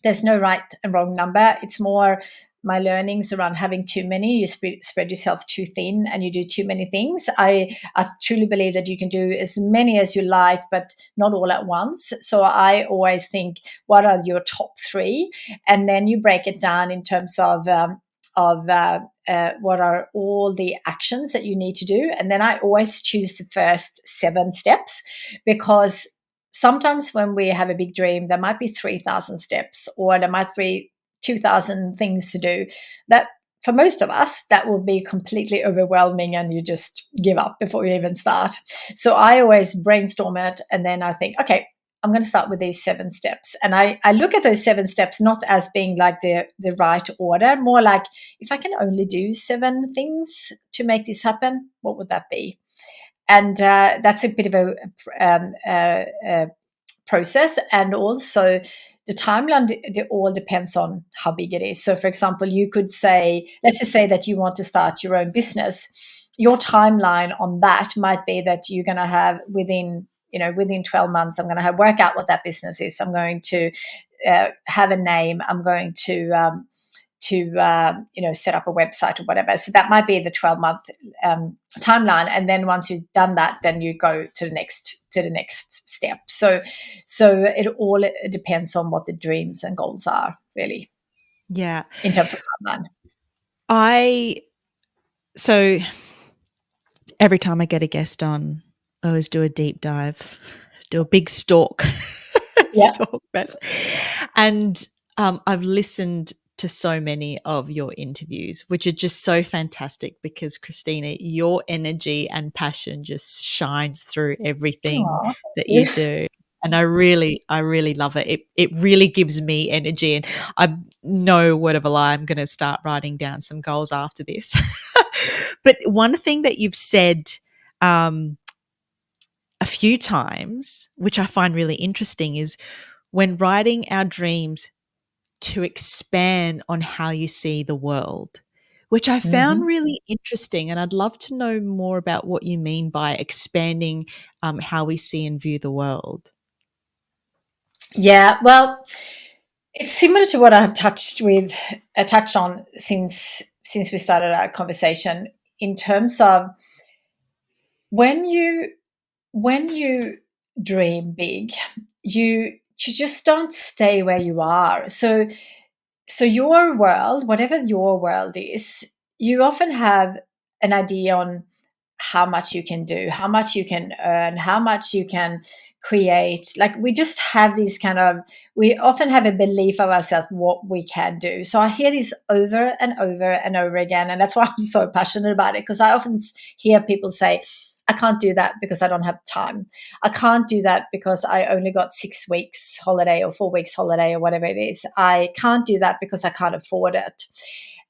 There's no right and wrong number. It's more my learnings around having too many, you spread yourself too thin and you do too many things. I truly believe that you can do as many as you like, but not all at once. So I always think, what are your top three? And then you break it down in terms of what are all the actions that you need to do. And then I always choose the first 7 steps, because sometimes when we have a big dream, there might be 3,000 steps, or there might be 2,000 things to do. That, for most of us, that will be completely overwhelming and you just give up before you even start. So I always brainstorm it, and then I think, okay, I'm going to start with these 7 steps. And I look at those 7 steps not as being like the right order, more like, if I can only do 7 things to make this happen, what would that be? And that's a bit of a process. And also the timeline, it all depends on how big it is. So, for example, you could say, let's just say that you want to start your own business. Your timeline on that might be that you're going to have within 12 months, I'm going to work out what that business is. I'm going to have a name. I'm going to set up a website or whatever. So that might be the 12-month timeline. And then once you've done that, then you go to the next step. So it all depends on what the dreams and goals are, really. Yeah. In terms of timeline. So every time I get a guest on, I always do a deep dive, do a big stalk. Yeah. Stalk bets. And I've listened to so many of your interviews, which are just so fantastic, because Kristina, your energy and passion just shines through everything that you do. And I really love it. It really gives me energy. And I know, word of a lie, I'm going to start writing down some goals after this. But one thing that you've said a few times, which I find really interesting, is when writing our dreams, to expand on how you see the world, which I found really interesting. And I'd love to know more about what you mean by expanding how we see and view the world. Yeah, well, it's similar to what I've touched on since we started our conversation, in terms of when you dream big, you just don't stay where you are. So your world, whatever your world is, you often have an idea on how much you can do, how much you can earn, how much you can create. Like, we just have these we often have a belief of ourselves what we can do. So I hear this over and over and over again, and that's why I'm so passionate about it, because I often hear people say, I can't do that because I don't have time. I can't do that because I only got 6 weeks holiday or 4 weeks holiday or whatever it is. I can't do that because I can't afford it.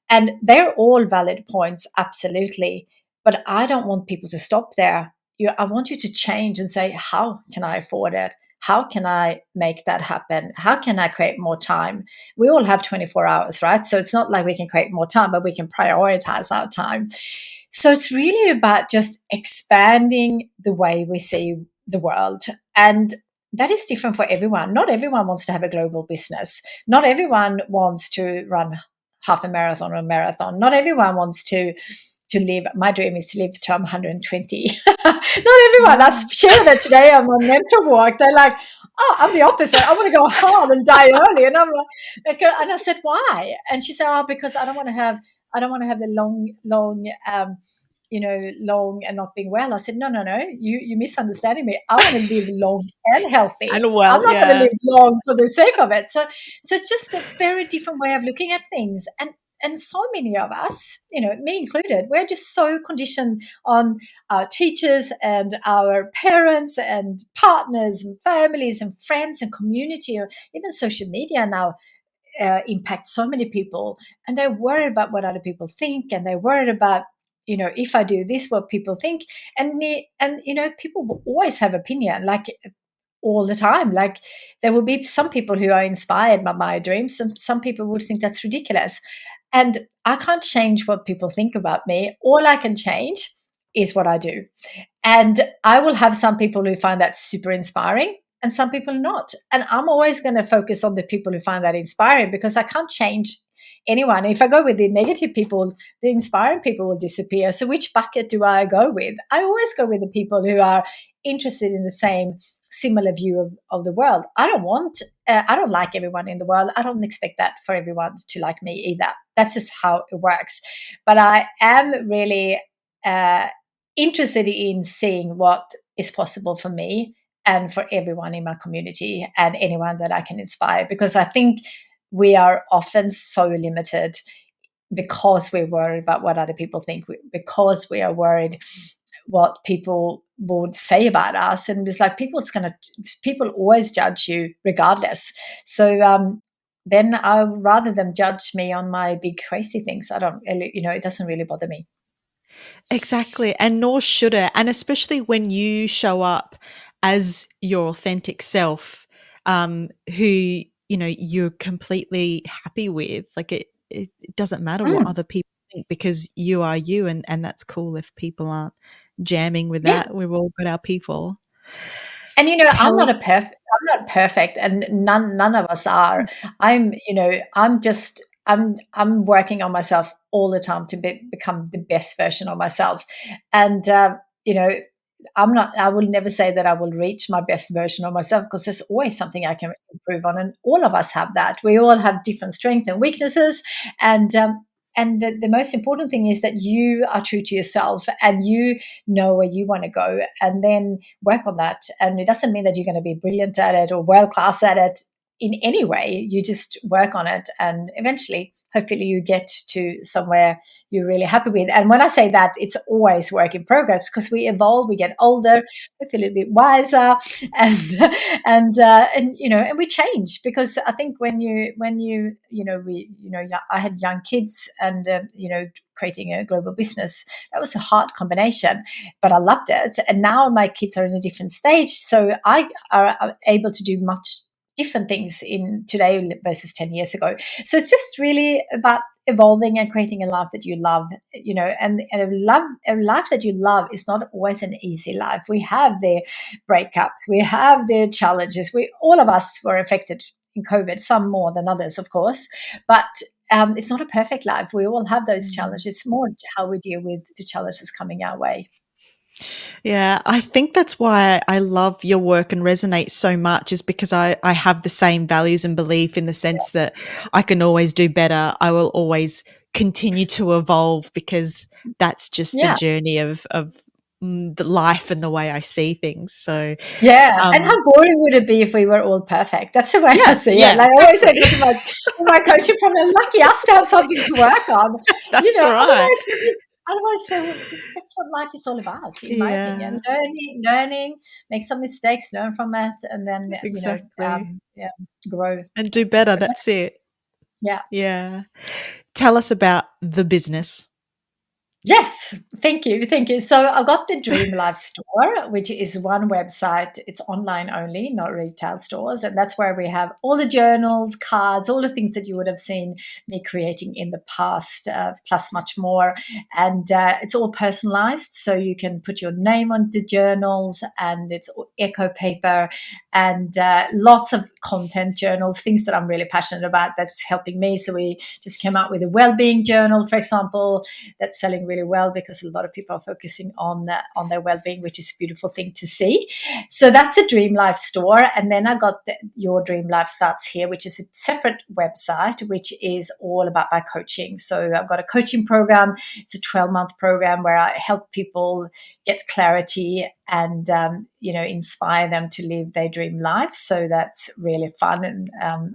And they're all valid points, absolutely. But I don't want people to stop there. I want you to change and say, how can I afford it? How can I make that happen? How can I create more time? We all have 24 hours, right? So it's not like we can create more time, but we can prioritize our time. So it's really about just expanding the way we see the world. And that is different for everyone. Not everyone wants to have a global business. Not everyone wants to run half a marathon or a marathon. Not everyone wants to live. My dream is to live till I'm 120. Not everyone. I shared that today on my mentor walk. They're like, oh, I'm the opposite. I want to go hard and die early. And I'm like, and I said, why? And she said, oh, because I don't want to have the long, long and not being well. I said, no, you're misunderstanding me. I want to live long and healthy. And well, I'm not going to live long for the sake of it. So it's just a very different way of looking at things. And so many of us, me included, we're just so conditioned on our teachers and our parents and partners and families and friends and community, or even social media now impact so many people. And they're worried about what other people think, and they're worried about, if I do this, what people think. And people will always have opinion, like all the time. Like, there will be some people who are inspired by my dreams, and some people would think that's ridiculous. And I can't change what people think about me. All I can change is what I do. And I will have some people who find that super inspiring, and some people not. And I'm always going to focus on the people who find that inspiring, because I can't change anyone. If I go with the negative people, the inspiring people will disappear. So which bucket do I go with? I always go with the people who are interested in the same similar view of the world. I don't like everyone in the world. I don't expect that for everyone to like me either. That's just how it works. But I am really interested in seeing what is possible for me and for everyone in my community and anyone that I can inspire, because I think we are often so limited because we're worried about what other people think, because we are worried what people would say about us. And it's like people always judge you regardless. So then I rather them judge me on my big crazy things. I don't, it doesn't really bother me. Exactly. And nor should it. And especially when you show up as your authentic self, who, you're completely happy with. Like it doesn't matter what Mm, other people think, because you are you, and that's cool if people aren't jamming with yeah. that. We've all got our people. And Tell I'm not perfect, and none of us are. I'm working on myself all the time to become the best version of myself. And you know, I will never say that I will reach my best version of myself, because there's always something I can improve on. And all of us have that. We all have different strengths and weaknesses. And the most important thing is that you are true to yourself and you know where you want to go, and then work on that. And it doesn't mean that you're going to be brilliant at it or world class at it in any way. You just work on it, and eventually, hopefully, you get to somewhere you're really happy with. And when I say that, it's always work in progress, because we evolve, we get older, we feel a bit wiser, and and we change. Because I think I had young kids, and creating a global business, that was a hard combination, but I loved it. And now my kids are in a different stage, so I are able to do much different things in today versus 10 years ago. So it's just really about evolving and creating a life that you love, and a life that you love is not always an easy life. We have the breakups, we have the challenges. All of us were affected in COVID, some more than others, of course, but it's not a perfect life. We all have those challenges. It's more how we deal with the challenges coming our way. Yeah, I think that's why I love your work and resonate so much, is because I have the same values and belief, in the sense that I can always do better. I will always continue to evolve, because that's just the Yeah. journey of the life and the way I see things. So, Yeah, and um, how boring would it be if we were all perfect? That's the way I yeah, see it. yeah, Like I always say exactly. to my coaching program, lucky us to have something to work on. That's right. That's what life is all about, in my opinion. Yeah, Learning, make some mistakes, learn from it, and then exactly. yeah, grow. And do better. But That's it. yeah. Yeah. Tell us about the business. Yes, thank you. Thank you. So I got the Dream Life store, which is one website. It's online only, not retail stores. And that's where we have all the journals, cards, all the things that you would have seen me creating in the past, plus much more. And it's all personalized. So you can put your name on the journals, and it's eco paper, and lots of content journals, things that I'm really passionate about that's helping me. So we just came out with a well-being journal, for example, that's selling really well, because a lot of people are focusing on their well-being, which is a beautiful thing to see. So that's a Dream Life store. And then I got Your Dream Life Starts Here, which is a separate website, which is all about my coaching. So I've got a coaching program. It's a 12-month program where I help people get clarity and inspire them to live their dream life. So that's really fun, and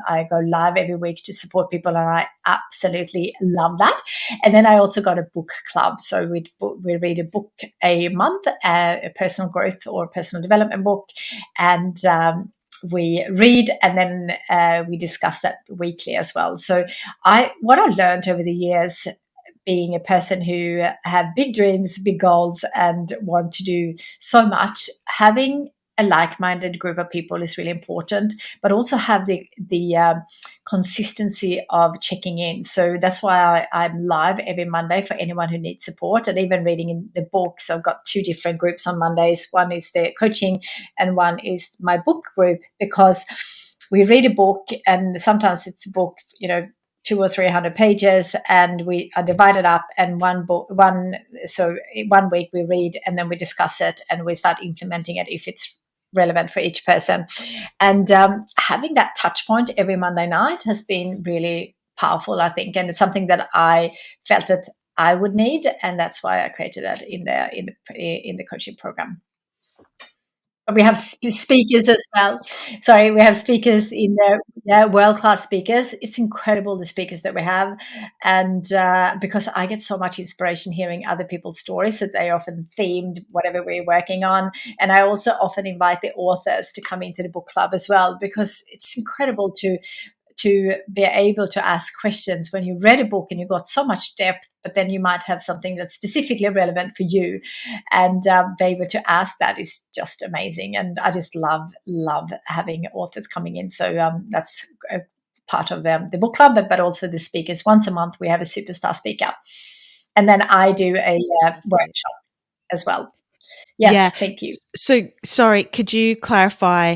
I go live every week to support people, and I absolutely love that. And then I also got a book club, so we read a book a month, a personal growth or personal development book, and we read, and then we discuss that weekly as well. So what I learned over the years, being a person who have big dreams, big goals, and want to do so much, having a like-minded group of people is really important, but also have the consistency of checking in. So that's why I'm live every Monday for anyone who needs support, and even reading in the books. I've got 2 different groups on Mondays. One is the coaching and one is my book group, because we read a book, and sometimes it's a book, 200 or 300 pages, and we are divided up, and one week we read and then we discuss it and we start implementing it if it's relevant for each person. And having that touch point every Monday night has been really powerful, I think, and it's something that I felt that I would need, and that's why I created that in the coaching program. We have speakers as well. Sorry, we have speakers in there, yeah, world-class speakers. It's incredible, the speakers that we have. And because I get so much inspiration hearing other people's stories, so they are often themed, whatever we're working on. And I also often invite the authors to come into the book club as well, because it's incredible to be able to ask questions when you read a book and you got so much depth, but then you might have something that's specifically relevant for you, and be able to ask that is just amazing. And I just love having authors coming in. So that's a part of the book club, but also the speakers. Once a month we have a superstar speaker, and then I do a workshop as well. Yes, Yeah. thank you. So, sorry, could you clarify?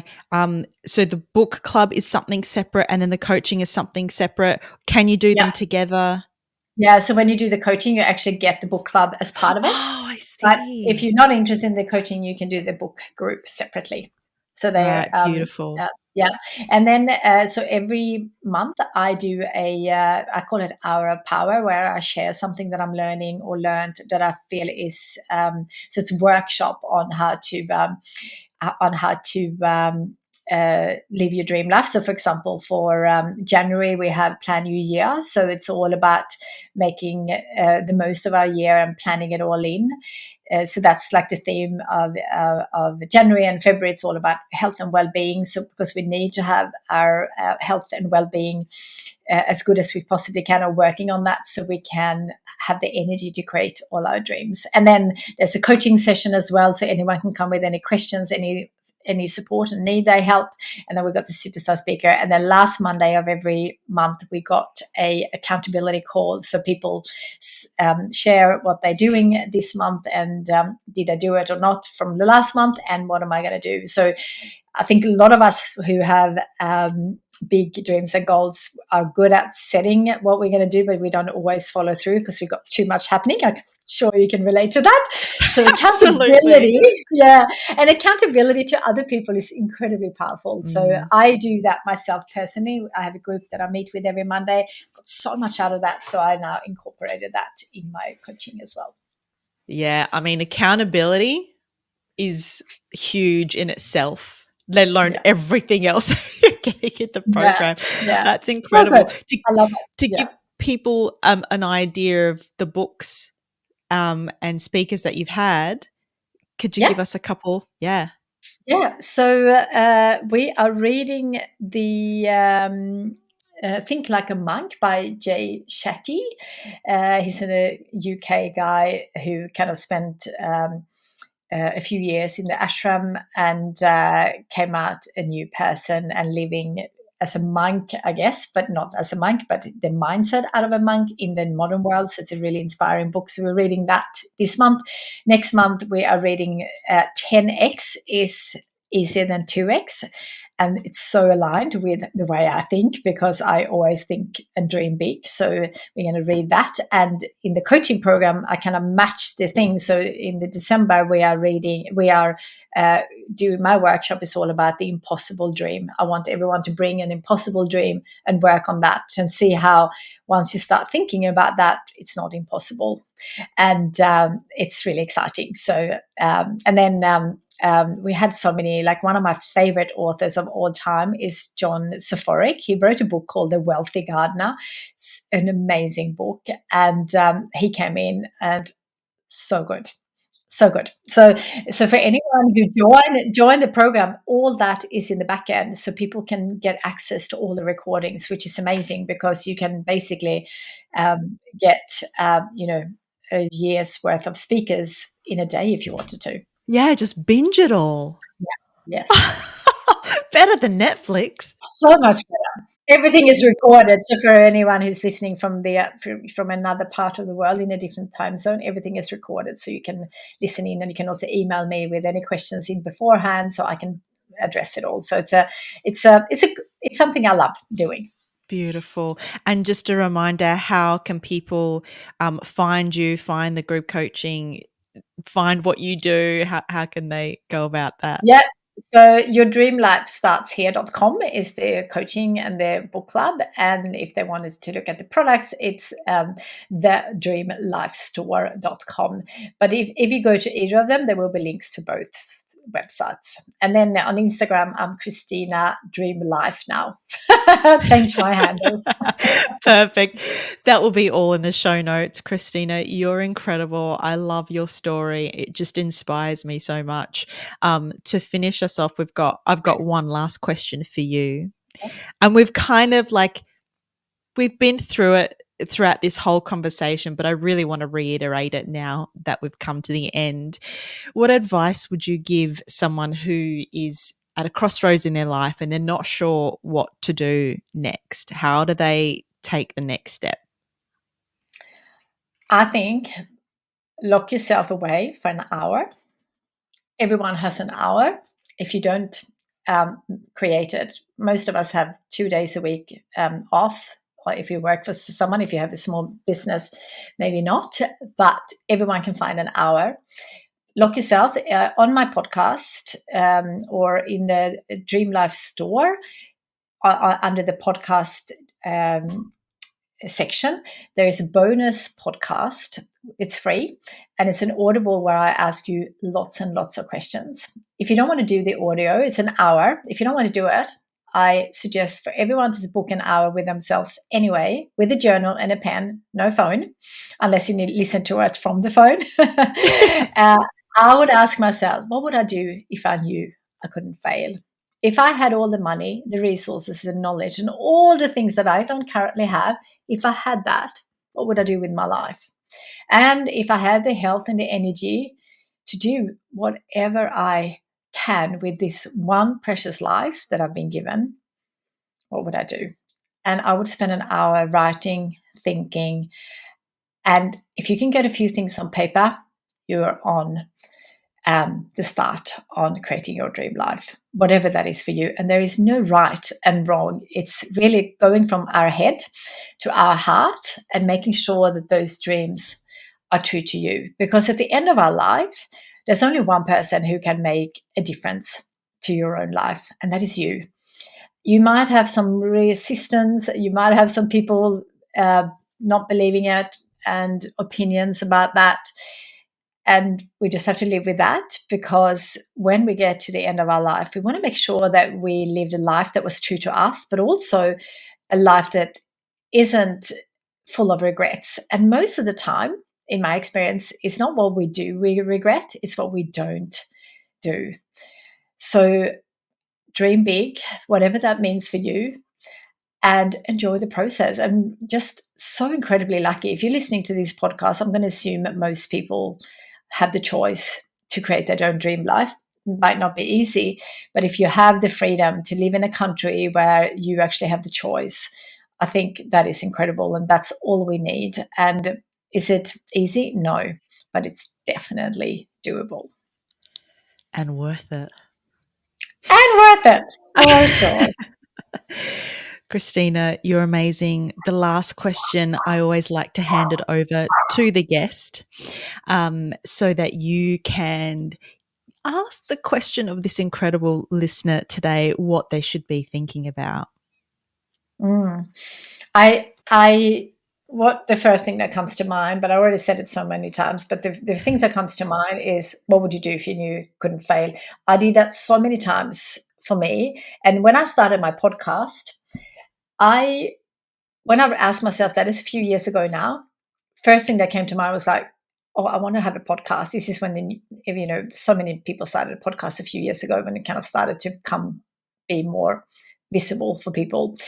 So the book club is something separate, and then the coaching is something separate. Can you do them together? Yeah, so when you do the coaching, you actually get the book club as part of it. Oh, I But if see. you're not interested in the coaching, you can do the book group separately. So they're, Right, beautiful. yeah. And then, so every month I do I call it Hour of Power, where I share something that I'm learning or learned that I feel is, so it's a workshop on how to live your dream life. So, for example, for January, we have Plan Your Year. So it's all about making the most of our year and planning it all in. So that's like the theme of January. And February, it's all about health and well-being. So because we need to have our health and well-being as good as we possibly can, or working on that, so we can have the energy to create all our dreams. And then there's a coaching session as well, so anyone can come with any questions, any support and need their help. And then we've got the superstar speaker. And then last Monday of every month, we got a accountability call. So people share what they're doing this month, and did I do it or not from the last month, and what am I going to do? So I think a lot of us who have big dreams and goals are good at setting what we're going to do, but we don't always follow through because we've got too much happening. I'm sure you can relate to that. So accountability, yeah, and accountability to other people is incredibly powerful. So I do that myself personally. I have a group that I meet with every Monday. Got so much out of that, so I now incorporated that in my coaching as well. Yeah, I mean, accountability is huge in itself, let alone everything else you're getting in the program. Yeah. That's incredible. I love it. To give people an idea of the books and speakers that you've had, could you give us a couple? Yeah. So we are reading the Think Like a Monk by Jay Shetty. He's a UK guy who kind of spent a few years in the ashram and came out a new person and living as a monk, I guess, but not as a monk, but the mindset out of a monk in the modern world. So it's a really inspiring book. So we're reading that this month. Next month, we are reading 10x is easier than 2x. And it's so aligned with the way I think, because I always think and dream big. So we're going to read that. And in the coaching program, I kind of match the things. So in the December, we are doing my workshop is all about the impossible dream. I want everyone to bring an impossible dream and work on that and see how once you start thinking about that, it's not impossible. And it's really exciting. So, and then we had so many, like one of my favorite authors of all time is John Saforic. He wrote a book called The Wealthy Gardener. It's an amazing book. And he came in and so good. So good. So for anyone who join the program, all that is in the back end, so people can get access to all the recordings, which is amazing because you can basically get a year's worth of speakers in a day if you wanted to. Yeah, just binge it all. Yes. Better than Netflix. So much better. Everything is recorded. So for anyone who's listening from from another part of the world in a different time zone, everything is recorded. So you can listen in, and you can also email me with any questions in beforehand, so I can address it all. So it's something I love doing. Beautiful. And just a reminder, how can people find you, find the group coaching, find what you do? How can they go about that? Yeah. So yourdreamlifestartshere.com is the coaching and the book club. And if they want us to look at the products, it's thedreamlifestore.com. But if you go to either of them, there will be links to both websites. And then on Instagram, I'm Kristina Dream Life now. Change my handle. Perfect. That will be all in the show notes. Kristina, you're incredible. I love your story. It just inspires me so much. To finish us off, I've got one last question for you. And we've kind of we've been through it throughout this whole conversation, but I really want to reiterate it now that we've come to the end. What advice would you give someone who is at a crossroads in their life and they're not sure what to do next? How do they take the next step? I think lock yourself away for an hour. Everyone has an hour. If you don't create it, most of us have 2 days a week off. Or if you work for someone, if you have a small business, maybe not, but everyone can find an hour. Lock yourself on my podcast or in the Dream Life store under the podcast section. There is a bonus podcast. It's free, and it's an audible where I ask you lots and lots of questions. If you don't want to do the audio, it's an hour. If you don't want to do it, I suggest for everyone to book an hour with themselves anyway, with a journal and a pen, no phone, unless you need to listen to it from the phone. I would ask myself, what would I do if I knew I couldn't fail? If I had all the money, the resources, the knowledge, and all the things that I don't currently have, if I had that, what would I do with my life? And if I had the health and the energy to do whatever I can with this one precious life that I've been given, what would I do? And I would spend an hour writing, thinking. And if you can get a few things on paper, you're on the start on creating your dream life, whatever that is for you. And there is no right and wrong. It's really going from our head to our heart and making sure that those dreams are true to you. Because at the end of our life, there's only one person who can make a difference to your own life, and that is you. You might have some resistance, you might have some people not believing it and opinions about that. And we just have to live with that, because when we get to the end of our life, we want to make sure that we lived a life that was true to us, but also a life that isn't full of regrets. And most of the time, in my experience, it's not what we do we regret, it's what we don't do. So dream big, whatever that means for you, and enjoy the process. I'm just so incredibly lucky. If you're listening to this podcast, I'm going to assume that most people have the choice to create their own dream life. It might not be easy, but if you have the freedom to live in a country where you actually have the choice, I think that is incredible, and that's all we need. And is it easy? No, but it's definitely doable. And worth it. And worth it, for sure. Kristina, you're amazing. The last question, I always like to hand it over to the guest so that you can ask the question of this incredible listener today what they should be thinking about. What the first thing that comes to mind, but I already said it so many times, but the things that comes to mind is, what would you do if you knew you couldn't fail? I did that so many times for me. And when I started my podcast, when I asked myself that, is a few years ago now, first thing that came to mind was like, oh, I want to have a podcast. This is when, so many people started a podcast a few years ago, when it kind of started to be more visible for people.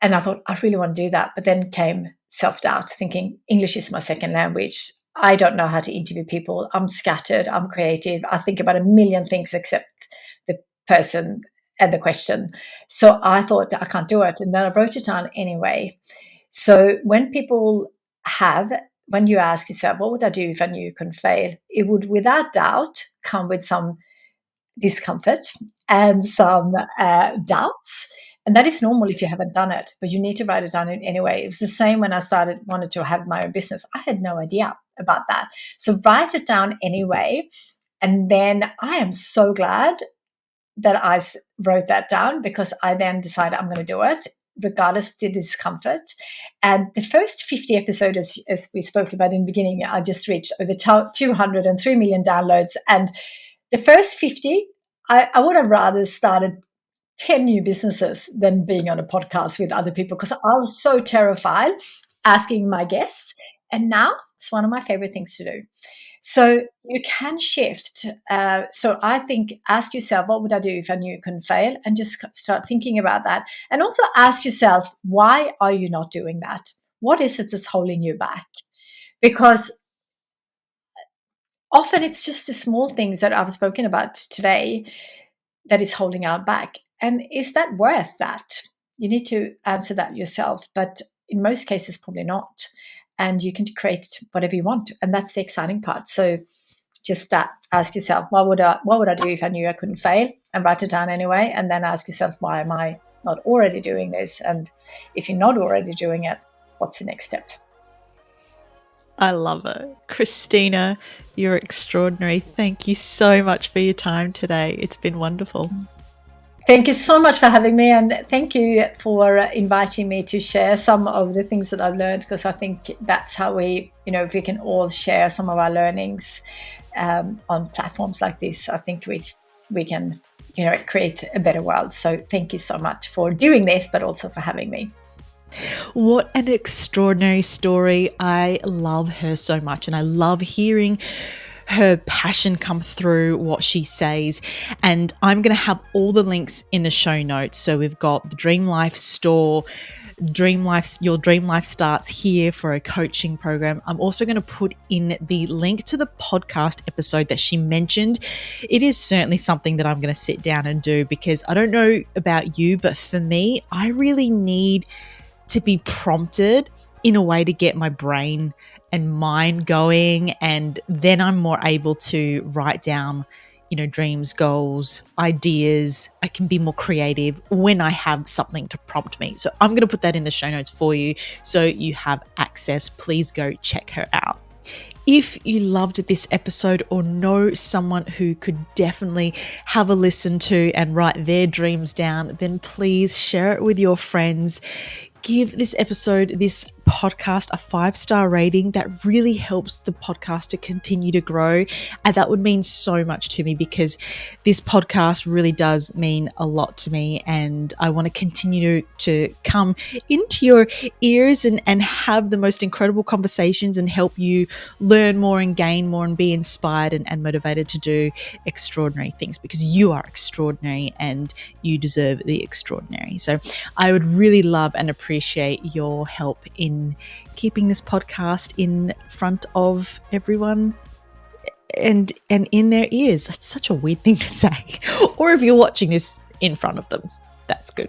And I thought, I really want to do that. But then came self-doubt, thinking English is my second language. I don't know how to interview people. I'm scattered. I'm creative. I think about a million things except the person and the question. So I thought, I can't do it. And then I wrote it down anyway. So when you ask yourself, what would I do if I knew you couldn't fail? It would, without doubt, come with some discomfort and some doubts. And that is normal if you haven't done it, but you need to write it down anyway. It was the same when I wanted to have my own business. I had no idea about that. So write it down anyway. And then I am so glad that I wrote that down, because I then decided I'm going to do it regardless of the discomfort. And the first 50 episodes, as we spoke about in the beginning, I just reached over 203 million downloads. And the first 50, I would have rather started 10 new businesses than being on a podcast with other people, because I was so terrified asking my guests. And now it's one of my favorite things to do. So you can shift. So I think, ask yourself, what would I do if I knew you couldn't fail? And just start thinking about that. And also ask yourself, why are you not doing that? What is it that's holding you back? Because often it's just the small things that I've spoken about today that is holding our back. And is that worth that? You need to answer that yourself. But in most cases, probably not. And you can create whatever you want. And that's the exciting part. So just that, ask yourself, what would I do if I knew I couldn't fail? And write it down anyway. And then ask yourself, why am I not already doing this? And if you're not already doing it, what's the next step? I love it. Kristina, you're extraordinary. Thank you so much for your time today. It's been wonderful. Thank you so much for having me, and thank you for inviting me to share some of the things that I've learned, because I think that's how we can all share some of our learnings on platforms like this. I think we can create a better world. So thank you so much for doing this, but also for having me. What an extraordinary story. I love her so much, and I love hearing her passion come through what she says. And I'm going to have all the links in the show notes. So we've got the Dream Life store, your Dream Life starts here for a coaching program. I'm also going to put in the link to the podcast episode that she mentioned. It is certainly something that I'm going to sit down and do, because I don't know about you, but for me, I really need to be prompted in a way to get my brain and mind going, and then I'm more able to write down, dreams, goals, ideas. I can be more creative when I have something to prompt me. So I'm going to put that in the show notes for you so you have access. Please go check her out. If you loved this episode or know someone who could definitely have a listen to and write their dreams down, then please share it with your friends. Give this podcast a 5-star rating. That really helps the podcast to continue to grow. And that would mean so much to me, because this podcast really does mean a lot to me. And I want to continue to come into your ears and have the most incredible conversations and help you learn more and gain more and be inspired and motivated to do extraordinary things, because you are extraordinary and you deserve the extraordinary. So I would really love and appreciate your help in keeping this podcast in front of everyone and in their ears. That's such a weird thing to say. Or if you're watching this in front of them, that's good.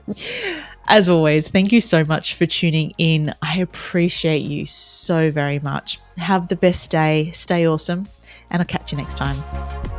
As always, thank you so much for tuning in. I appreciate you so very much. Have the best day. Stay awesome, and I'll catch you next time.